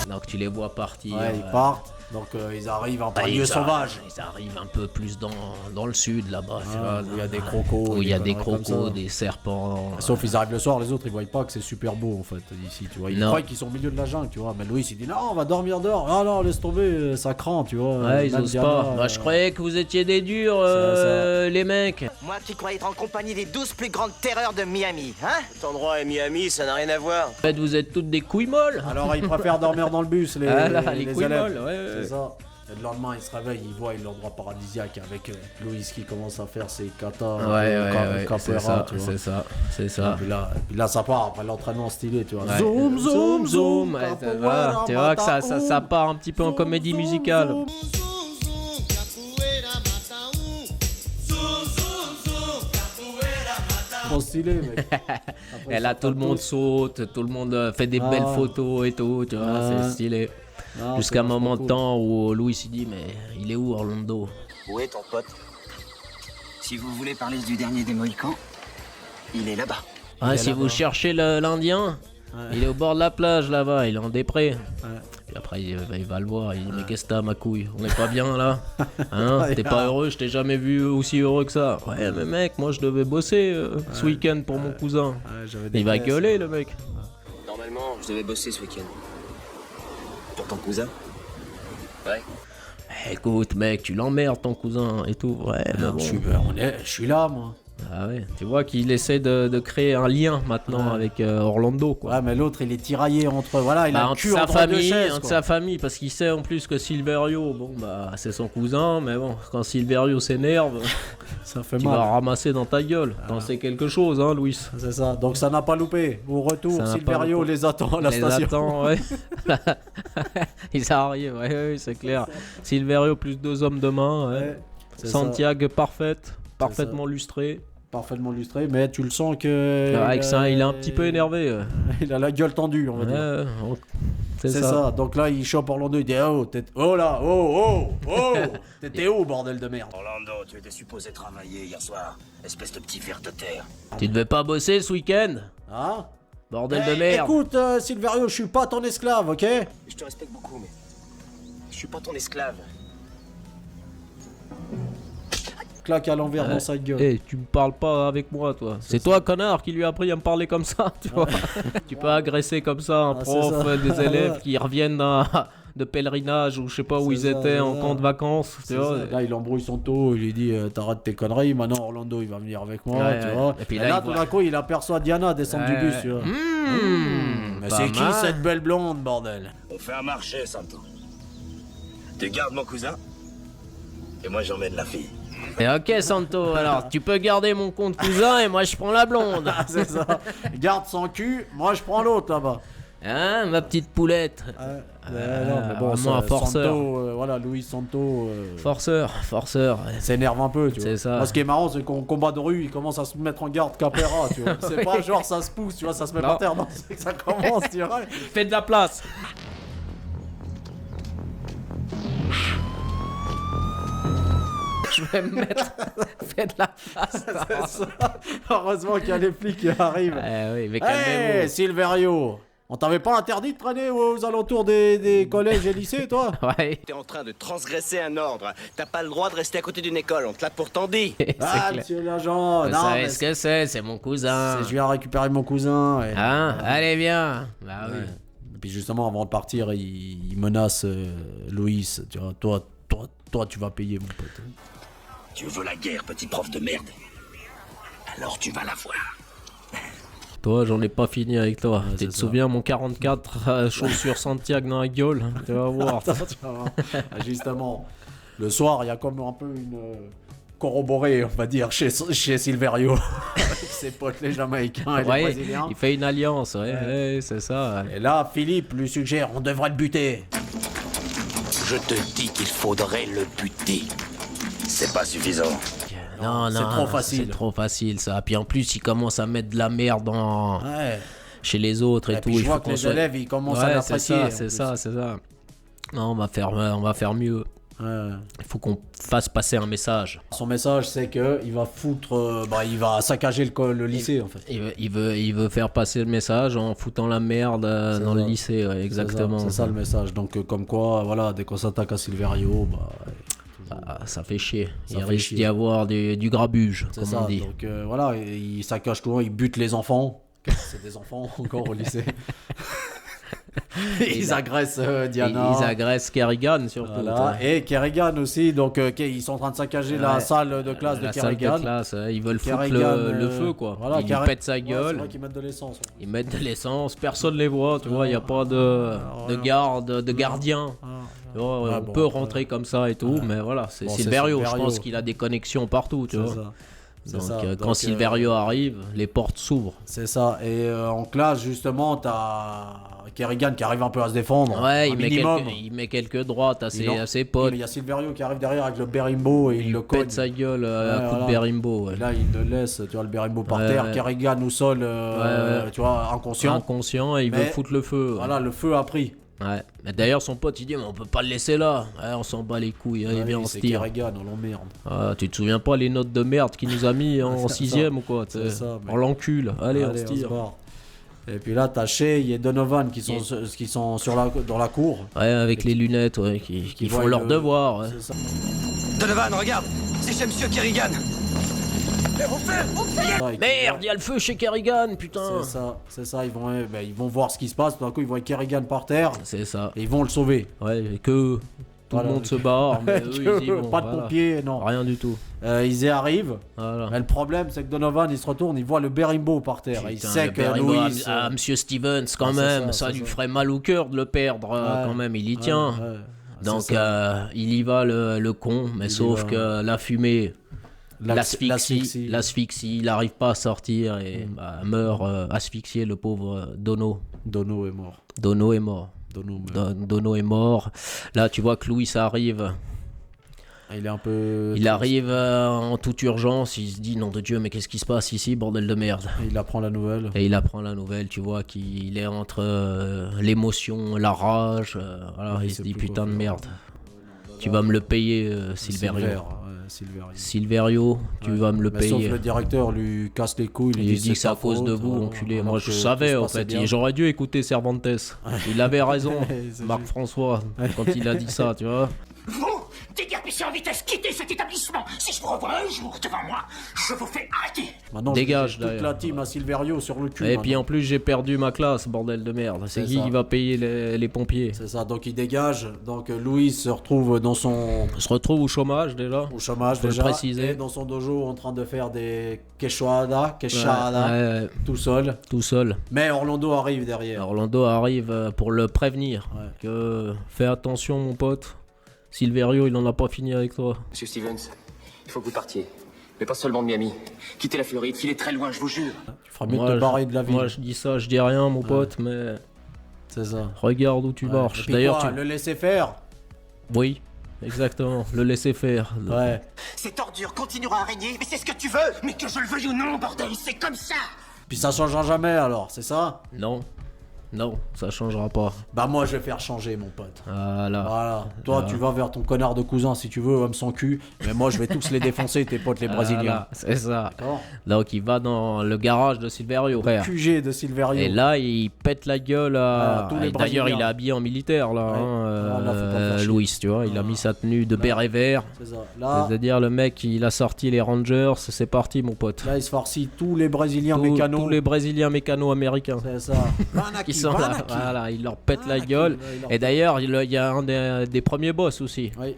Donc tu les vois partir. Ouais, ils partent. Donc ils arrivent en plein lieu sauvage. Ils arrivent un peu plus dans le sud là-bas. Où il y a des crocos. Où il y a des crocos, des serpents. Sauf ils arrivent le soir, les autres ils voient pas que c'est super beau en fait ici, tu vois. Ils croient qu'ils sont au milieu de la jungle, tu vois. Mais Louis il dit non, on va dormir dehors. Ah non, laisse tomber, ça craint, tu vois. Ouais, ils osent pas. Moi je croyais que vous étiez des durs, les mecs. Moi qui croyais être en compagnie des 12 plus grandes terreurs de Miami, hein? Cet endroit et Miami, ça n'a rien à voir. En fait, vous êtes toutes des couilles molles. Alors ils préfèrent dormir dans le bus, les couilles élèves. molles, ouais. C'est ça. Et le lendemain, ils se réveillent, ils voient l'endroit paradisiaque avec Louis qui commence à faire ses katas, capoeira, tu vois. C'est ça. Et puis là, ça part après l'entraînement stylé, tu vois. Ouais. Zoom. Ouais, tu vois que ça part un petit peu en comédie musicale. Trop stylé, mec. Et là, tout le monde saute, tout le monde fait des belles photos et tout, tu vois, c'est stylé. Jusqu'à un moment de temps où Louis s'est dit, mais il est où Orlando? Où est ton pote? Si vous voulez parler du dernier des Mohicans, il est là-bas. Ah, si vous cherchez l'Indien, il est au bord de la plage là-bas, il est en dépré. Puis après, il va le voir, il dit, mais qu'est-ce que t'as, ma couille? On est pas bien là? Hein? T'es pas heureux? Je t'ai jamais vu aussi heureux que ça. Ouais, mais mec, moi je devais bosser ce week-end pour mon cousin. Il va gueuler, le mec. Normalement, je devais bosser ce week-end. Pour ton cousin? Ouais. Écoute, mec, tu l'emmerdes ton cousin et tout. Ouais, mais bon. Je suis là, moi. Ah ouais, tu vois qu'il essaie de créer un lien maintenant avec Orlando, quoi. Ouais, mais l'autre, il est tiraillé entre... Voilà, il a le cul sa entre famille, deux chaises, entre sa famille, parce qu'il sait en plus que Silverio, bon, bah, c'est son cousin, mais bon, quand Silverio s'énerve, ça fait tu mal. vas ramasser dans ta gueule. T'en sais quelque chose, hein, Louis. C'est ça, donc ça n'a pas loupé. Au retour, Silverio les attend à la station. Les attend, ouais. Ils arrivent, ouais, c'est clair. Silverio plus 2 hommes de main, ouais. Santiago parfaitement lustré. Parfaitement lustré, mais tu le sens que... Avec ça, il est un petit peu énervé. Il a la gueule tendue, on va dire. C'est ça. Donc là, il chope Orlando, il dit oh là, t'étais où, bordel de merde? Orlando, tu étais supposé travailler hier soir, espèce de petit ver de terre. Tu devais pas bosser ce week-end? Hein? Bordel de merde. Écoute, Silverio, je suis pas ton esclave, ok? Je te respecte beaucoup, mais je suis pas ton esclave. Claque à l'envers dans sa gueule. Eh, tu me parles pas avec moi, toi. C'est toi, connard, qui lui a appris à me parler comme ça, tu vois. Tu peux agresser comme ça un prof, des élèves qui reviennent de pèlerinage ou je sais pas où ils étaient en camp de vacances. Tu vois. Là, il embrouille son taux, il lui dit t'arrêtes tes conneries, maintenant Orlando il va venir avec moi, tu vois. Et puis là, tout d'un coup, il aperçoit Diana descendre du bus, tu vois. Mais c'est qui cette belle blonde, bordel? On fait un marché, Santo. Tu gardes mon cousin, et moi j'emmène la fille. Et ok, Santo, alors tu peux garder mon compte cousin et moi je prends la blonde. C'est ça. Garde son cul, moi je prends l'autre là-bas. Hein, ma petite poulette. Non, mais bon, moi, forceur. Santo, voilà, Louis Santo. Forceur. S'énerve un peu, tu vois. C'est ça. Moi, ce qui est marrant, c'est qu'en combat de rue, il commence à se mettre en garde capoeira, tu vois. C'est pas genre ça se pousse, tu vois, ça se met par terre, non, c'est que ça commence, tu vois. Fais de la place. Je vais me mettre. Fais de la place. C'est ça. Heureusement qu'il y a les flics qui arrivent. Oui, mais calmez-vous. Hey, Silverio, on t'avait pas interdit de traîner aux alentours des collèges et lycées, toi? Ouais. T'es en train de transgresser un ordre. T'as pas le droit de rester à côté d'une école, on te l'a pourtant dit. Ah, monsieur l'agent. Vous savez ce que c'est mon cousin. Je viens récupérer mon cousin. Et... Hein? Allez, viens. Bah oui. Et puis justement, avant de partir, il menace Louis. Tu vois, toi, tu vas payer, mon pote. Tu veux la guerre, petit prof de merde? Alors tu vas la voir. Toi, j'en ai pas fini avec toi. Tu te souviens, mon 44 chaussures Santiago dans la gueule? Tu vas voir. Attends, tu vas voir. Justement, le soir, il y a comme un peu corroboré, on va dire, chez Silverio. Avec ses potes les Jamaïcains et les Brésiliens. Il fait une alliance, ouais, c'est ça. Et là, Philippe lui suggère, on devrait le buter. Je te dis qu'il faudrait le buter. C'est pas suffisant. Non, c'est trop facile. C'est trop facile, ça. Puis en plus, il commence à mettre de la merde chez les autres et tout. Puis je vois que les élèves, ils commencent à l'apprécier. C'est ça. Non, on va faire mieux. Il faut qu'on fasse passer un message. Son message, c'est que il va foutre, il va saccager le lycée en fait. Il veut faire passer le message en foutant la merde dans le lycée, ouais, exactement. C'est ça le message. Donc comme quoi, voilà, dès qu'on s'attaque à Silverio, ça fait chier. Il risque d'y avoir du grabuge, comme on dit. Donc voilà, il saccage tout, il bute les enfants. C'est des enfants encore au lycée. Ils agressent Diana. Ils agressent Kerrigan surtout. Voilà. Et Kerrigan aussi, donc ils sont en train de saccager la salle de classe de Kerrigan. Salle de classe, ils veulent foutre le feu quoi. Voilà, ils lui pètent sa gueule. C'est vrai qu'ils mettent de l'essence. Ils mettent de l'essence, personne les voit, tu vois, il n'y a pas de garde, de gardien. On peut rentrer comme ça et tout, mais voilà, c'est Silverio, je pense qu'il a des connexions partout, tu vois. Donc, quand Silverio arrive, les portes s'ouvrent. C'est ça. Et en classe, justement, t'as Kerrigan qui arrive un peu à se défendre. Ouais, il met quelques droites à ses potes. Il y a Silverio qui arrive derrière avec le berimbo et il le cogne. Pète sa gueule à coup de berimbo. Et là, il le laisse, tu vois, le berimbo par terre. Kerrigan au sol, tu vois, inconscient. Inconscient et il veut foutre le feu. Voilà, le feu a pris. Ouais, mais d'ailleurs son pote il dit mais on peut pas le laisser là, on s'en bat les couilles, allez viens on se tire. Kerrigan, on l'emmerde. Tu te souviens pas les notes de merde qu'il nous a mis en 6ème ou quoi, on l'encule, allez on se tire. Et puis là t'as Shay et Donovan qui sont dans la cour. Ouais, avec les lunettes, qui font leur devoir. Ouais. Donovan, regarde, c'est chez Monsieur Kerrigan. Merde, il y a le feu chez Kerrigan, putain. C'est ça, ils vont voir ce qui se passe, tout d'un coup ils voient Kerrigan par terre. C'est ça. Et ils vont le sauver. Ouais, et que tout le monde se barre, mais eux ils y vont. Pas de pompiers, non. Rien du tout. Ils y arrivent. Voilà. Mais le problème c'est que Donovan il se retourne, il voit le berimbo par terre. Putain, il sait que Louis... Monsieur Stevens quand même, ça lui ferait mal au cœur de le perdre quand même, il y tient. Donc il y va le con, mais sauf que la fumée... L'asphyxie, il n'arrive pas à sortir et meurt asphyxié, le pauvre Dono. Dono est mort. Dono est mort. Là, tu vois que Louis arrive. Il arrive en toute urgence. Il se dit non de Dieu, mais qu'est-ce qui se passe ici, bordel de merde. Et il apprend la nouvelle. Tu vois qu'il est entre l'émotion, la rage. Voilà, il se dit putain de merde. Tu vas me le payer, Silverio. Silverio, tu vas me le payer. Sauf le directeur lui casse les couilles. Il dit que c'est à cause de vous, enculé. Moi je savais en fait. J'aurais dû écouter Cervantes. Il avait raison, Marc-François, quand il a dit ça, tu vois. Vous, déguerpissez en vitesse, quittez cet établissement. Si je vous revois un jour devant moi, je vous fais arrêter. Maintenant, dégage toute la team à Silverio sur le cul. Et puis en plus, j'ai perdu ma classe, bordel de merde. C'est qui va payer les pompiers? C'est ça, donc il dégage. Donc Louis se retrouve dans son... Se retrouve au chômage déjà. Au chômage déjà. Le préciser. Et dans son dojo en train de faire des quechada, tout seul. Mais Orlando arrive derrière. Orlando arrive pour le prévenir. Que fais attention mon pote. Silverio, il n'en a pas fini avec toi. Monsieur Stevens, il faut que vous partiez. Mais pas seulement de Miami. Quittez la Floride, filez très loin, je vous jure. Tu feras mieux de te barrer de la ville. Moi, je dis ça, je dis rien, mon pote, mais... C'est ça. Regarde où tu marches. D'ailleurs, le laisser faire. Oui, exactement, le laisser faire. Ouais. Cette ordure continuera à régner, mais c'est ce que tu veux. Mais que je le veuille ou non, bordel, c'est comme ça. Puis ça changera jamais alors, c'est ça? Non, ça changera pas. Bah moi je vais faire changer mon pote. Voilà. Toi tu vas vers ton connard de cousin si tu veux, homme sans cul. Mais moi je vais tous les défoncer, tes potes les Brésiliens. C'est ça. Donc il va dans le garage de Silverio. Le QG de Silverio. Et là il pète la gueule à... D'ailleurs il est habillé en militaire là, Louis, tu vois. Il a mis sa tenue de béret vert. C'est-à-dire le mec il a sorti les Rangers, c'est parti mon pote. Là il se farcit tous les Brésiliens mécanos. Tous les Brésiliens mécanos américains. C'est ça. Là, voilà, il leur pète la gueule. Et d'ailleurs, il y a un des premiers boss aussi. Oui.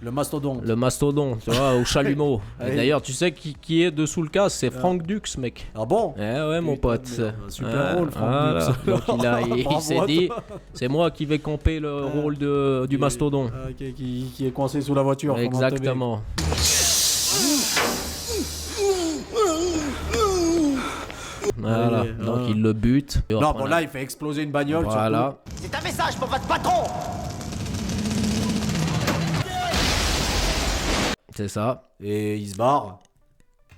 Le mastodonte. Le mastodonte, tu vois, au chalumeau. Ah, Et d'ailleurs, tu sais qui est dessous le casque, c'est Frank Dux, mec. Ah bon? Eh ouais, mon pote. Super rôle, Frank Dux. Donc il Bravo s'est à dit, toi. c'est moi qui vais camper le rôle du mastodonte. Qui est coincé sous la voiture. comme un Exactement. Voilà, Allez, donc il le bute. Et Non, hop, bon, on a- là, il fait exploser une bagnole. Voilà. C'est un message pour votre patron. C'est ça. Et il se barre.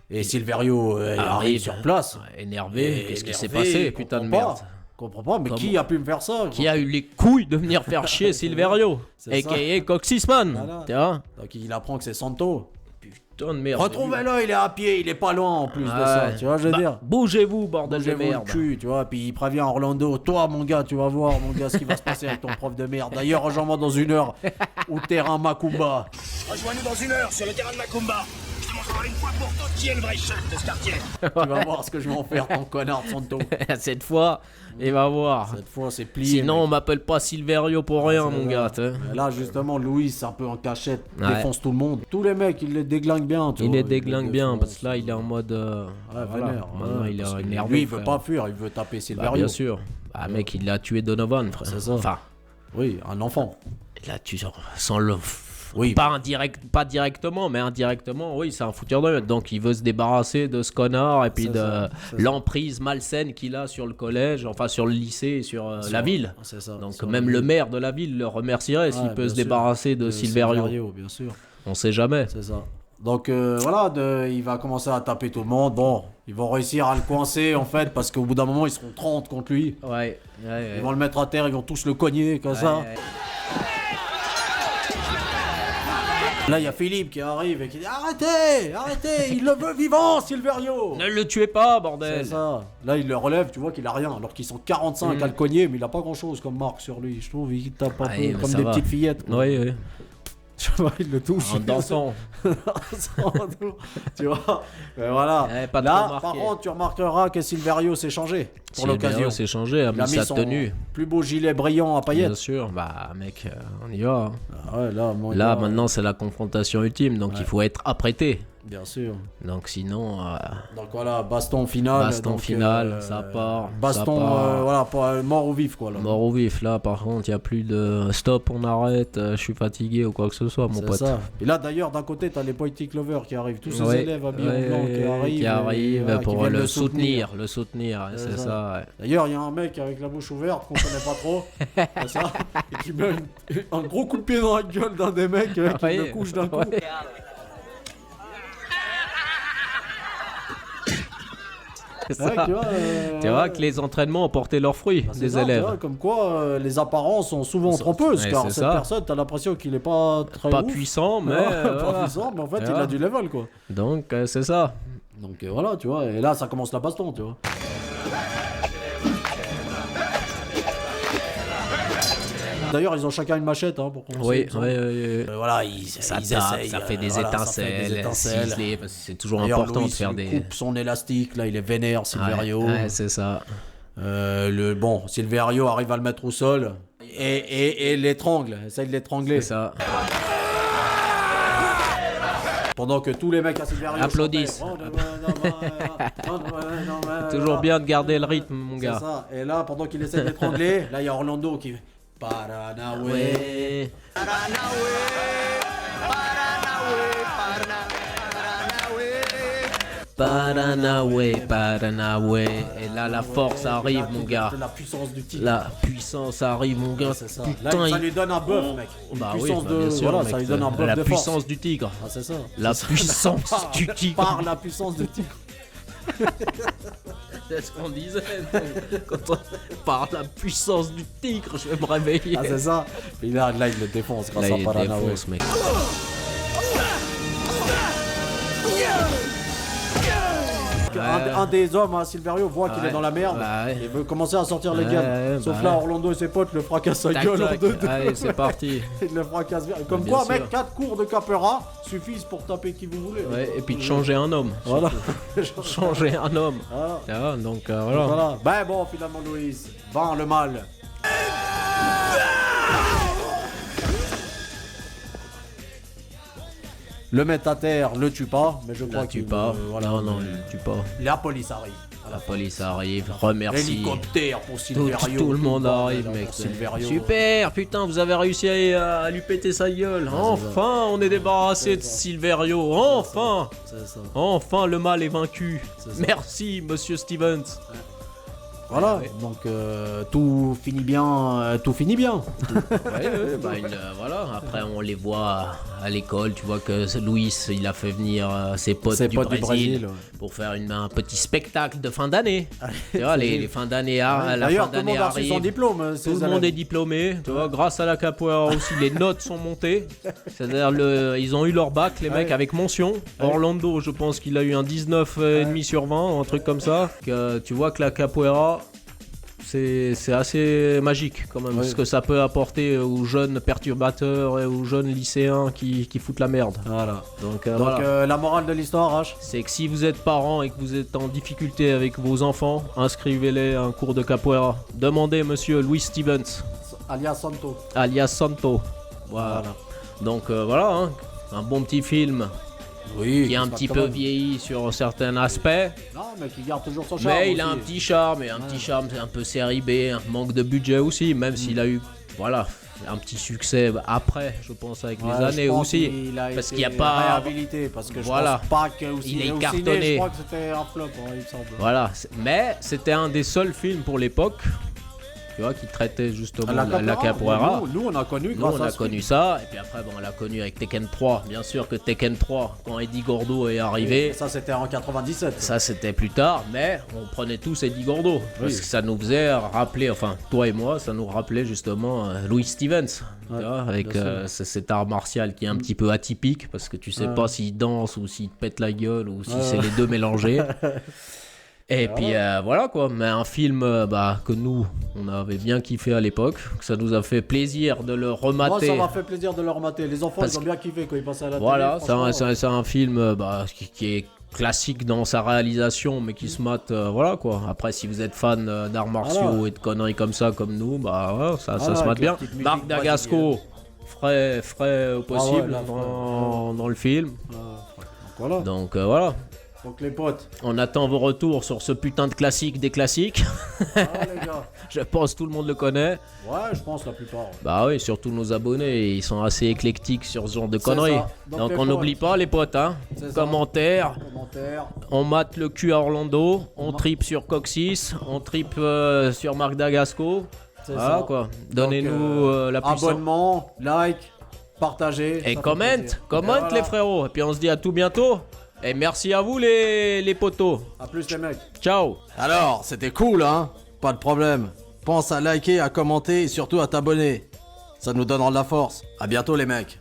Et Silverio arrive sur place. Énervé. Qu'est-ce qui s'est énervé, passé, putain de comprend merde. pas. Comprends pas, mais Comment- qui a pu me faire ça? Qui a eu les couilles de venir faire chier Silverio, C'est ça. a.k.a. Coxisman. Voilà. Tu vois? Donc il apprend que c'est Santo. Putain de merde. Retrouvez-le, il est à pied, il est pas loin en plus de ça. Ouais. Tu vois, je veux Bah, dire. Bougez-vous, bordel de Bougez-vous le merde. cul, tu vois. Puis il prévient Orlando, toi mon gars, tu vas voir mon gars ce qui va se passer avec ton prof de merde. D'ailleurs, rejoins-moi dans 1 heure au terrain Macumba. Rejoins-nous dans 1 heure sur le terrain de Macumba. Je te montrerai une fois pour toutes qui est le vrai chef de ce quartier. Tu vas voir ce que je vais en faire, ton connard de Santo. Cette fois, il va voir. Cette fois, c'est plié. Sinon, on m'appelle pas Silverio pour rien, mon gars. tu sais. Mais là, justement, Louis, c'est un peu en cachette, Ouais. défonce tout le monde. Tous les mecs, il les déglingue bien. Tu Il vois, les déglingue bien, défonce. parce que là, il est en mode. Ouais, voilà. vénère. Maintenant, Ouais, il parce que est énervé. Lui, il veut frère. pas fuir, il veut taper Bah, Silverio. bien sûr. Bah, mec, il a tué Donovan, frère. C'est ça. Enfin, Oui, un enfant. il a tué sans le. Oui. Pas directement, mais indirectement, oui, c'est un fouteur de merde. Donc, il veut se débarrasser de ce connard et puis C'est de ça, c'est l'emprise malsaine qu'il a sur le collège, enfin sur le lycée et sur la ville. C'est ça. Donc, Sur même la le ville. maire de la ville le remercierait s'il Ouais, peut bien se sûr. débarrasser de Silverio. Bien sûr. On sait jamais. C'est ça. Donc voilà, il va commencer à taper tout le monde. Bon, ils vont réussir à le coincer en fait, parce qu'au bout d'un moment, ils seront 30 contre lui. Ouais. Ils vont le mettre à terre, ils vont tous le cogner comme ça. Ouais. Là, il y a Philippe qui arrive et qui dit arrêtez, arrêtez, il le veut vivant, Silverio. Ne le tuez pas, bordel. C'est ça. Là, il le relève, tu vois qu'il a rien, alors qu'ils sont 45 à le cogner, mais il a pas grand chose comme marque sur lui. Je trouve il tape un Ouais, peu mais comme ça des va. petites fillettes. quoi. Oui, oui. Tu vois, il le touche. En dansant. Tu vois. Mais voilà. Ouais, pas Là, trop par marqué. contre, tu remarqueras que Silverio s'est changé pour l'occasion. C'est changé, a Il a mis mis sa son tenue. plus beau gilet brillant à Bien paillettes. sûr, bah mec, on y va. hein. Ah ouais, là, mon Là, gars, maintenant, c'est la confrontation ultime, donc il faut être apprêté. Bien sûr. Donc sinon, Donc voilà, baston final. baston donc, final, ça part. Baston, ça part. voilà, pas, mort ou vif quoi. Là. Mort ou vif, là par contre, il n'y a plus de stop, on arrête, je suis fatigué ou quoi que ce soit, mon C'est pote. ça. Et là d'ailleurs, d'un côté, t'as les Poetic Lovers qui arrivent, tous ces Ouais, élèves habillés ouais, en blanc qui arrivent. et, voilà, qui pour viennent le soutenir, c'est ça. Ouais. D'ailleurs, il y a un mec avec la bouche ouverte qu'on connaît pas trop, c'est ça, et qui met un gros coup de pied dans la gueule d'un des mecs qui Ouais, le couche d'un coup. ouais. C'est Ouais, ça. Tu vois ouais. que les entraînements ont porté leurs fruits, C'est des ça, tu élèves. vois, comme quoi les apparences sont souvent trompeuses, ouais, car c'est cette ça. personne, t'as l'impression qu'il est pas très Pas ouf. puissant, mais pas voilà. puissant, mais en fait, Tu il vois. a du level quoi. Donc c'est ça. Donc voilà, tu vois, et là ça commence la baston, tu vois. D'ailleurs, ils ont chacun une machette hein, pour commencer. Oui, il me oui, semble. oui. Voilà, Ça ils tape, essayent, ça fait des voilà, étincelles, ciselées, parce que c'est toujours D'ailleurs, important Louis, de faire il des. coupe son élastique, là, il est vénère, Silverio. Ouais, c'est ça. Bon, Silverio arrive à le mettre au sol et l'étrangle, essaye de l'étrangler. C'est ça. Pendant que tous les mecs à Silverio Applaudissent. Toujours bien de garder le rythme, mon C'est gars. ça. Et là, pendant qu'il essaie de l'étrangler, là, il y a Orlando qui fait Paranaway. Paranaway, Paranaway. Et là, la force arrive, mon gars. La puissance du tigre. La puissance arrive, mon gars. C'est ça. Putain, Là, ça il- lui donne un buff, mec. Une Bah oui, puissance bah, de. bien sûr, Voilà, mec, ça lui donne un buff la de puissance force. du tigre. Ah, c'est ça. La C'est ça. puissance du tigre. Par la puissance du tigre. C'est ce qu'on disait. Quand on par la puissance du tigre, je vais me réveiller. Ah, c'est ça. Et là, il le défonce grâce Là, à il Paranaway. défonce, mec. Un des hommes, hein, Silverio, voit qu'il Ouais. est dans la merde Ouais. et veut commencer à sortir les Ouais, gammes. Sauf bah là, ouais. Orlando et ses potes le fracassent sa Tac, gueule en tac. deux. Allez, c'est parti. Il le fracasse bien. Comme Bien quoi, sûr. mec, 4 cours de Capera suffisent pour taper qui vous voulez. Ouais, et puis de changer un homme. Voilà. Changer un homme. Voilà. Ah, donc voilà. Voilà. Ben bon, finalement, Louise, vend le mal. le met à terre, le tue pas, mais je crois qu'il tue pas. voilà, Non, il le tue pas. La police arrive. La police arrive, remercie. Hélicoptère pour Silverio. Tout le monde arrive, mec. Silverio. Super, putain, vous avez réussi à lui péter sa gueule. Enfin, on est débarrassé de Silverio. Enfin, enfin, le mal est vaincu. Merci, monsieur Stevens. Voilà, donc tout finit bien, tout finit bien. Voilà, après on les voit à l'école, tu vois que Luis, il a fait venir ses potes du Brésil pour faire un petit spectacle de fin d'année. Tu vois, les fins d'année, la fin d'année arrive. Son diplôme, tout le monde est diplômé, tu vois, grâce à la capoeira aussi, les notes sont montées. C'est-à-dire, ils ont eu leur bac, les mecs, avec mention. Orlando, je pense qu'il a eu un 19,5 sur 20, un truc comme ça. Que, tu vois que la capoeira, c'est assez magique quand même, ce que ça peut apporter aux jeunes perturbateurs et aux jeunes lycéens qui foutent la merde. Voilà. Donc, la morale de l'histoire, H, c'est que si vous êtes parent et que vous êtes en difficulté avec vos enfants, inscrivez-les à un cours de capoeira. Demandez monsieur Louis Stevens. Alias Santo. Voilà. Donc voilà, hein, un bon petit film. Qui est un petit peu vieilli sur certains aspects. Non, mais qui garde toujours son charme. Mais il a un petit charme, et un petit charme, c'est un peu série B, un manque de budget aussi, même s'il a eu, voilà, un petit succès après, je pense, avec les années aussi. Parce qu'il n'y a pas. Réhabilité, parce que je voilà. pense pas qu'il est cartonné. Ciné, je crois que c'était un flop, il me semble. Voilà, mais c'était un des seuls films pour l'époque. Tu vois, qui traitait justement la capoeira. Nous, on a connu ça, et puis après, on l'a connu avec Tekken 3. Bien sûr que Tekken 3, quand Eddie Gordo est arrivé. Et ça, c'était en 97. Ça, c'était plus tard, mais on prenait tous Eddie Gordo. Parce que ça nous faisait rappeler, enfin, toi et moi, ça nous rappelait justement Louis Stevens. Tu vois, avec cet art martial qui est un petit peu atypique, parce que tu sais pas s'il danse ou s'il te pète la gueule ou si c'est les deux mélangés. Et puis voilà quoi, mais un film que nous, on avait bien kiffé à l'époque, que ça nous a fait plaisir de le remater. Moi, ça m'a fait plaisir de le remater. Les enfants, ils ont bien kiffé quand ils passaient à la télé. Voilà, c'est un film qui est classique dans sa réalisation, mais qui se mate, voilà quoi. Après, si vous êtes fan d'arts martiaux et de conneries comme ça, comme nous, ça se mate bien. Marc Dagasco, frais au possible dans le film. Donc voilà. Donc les potes, on attend vos retours sur ce putain de classique des classiques. Les gars. Je pense tout le monde le connaît. Ouais, je pense la plupart. Bah oui, surtout nos abonnés, ils sont assez éclectiques sur ce genre de conneries. Donc on n'oublie pas les potes, hein. Commentaires. On mate le cul à Orlando, on tripe sur Coxis, on tripe sur Marc Dagasco. Voilà quoi. Donnez-nous la puissance. Abonnement, like, partagez. Et commente les frérots. Et puis on se dit à tout bientôt. Et merci à vous les potos. A plus les mecs. Ciao. Alors, c'était cool, hein? Pas de problème. Pense à liker, à commenter et surtout à t'abonner. Ça nous donnera de la force. À bientôt les mecs.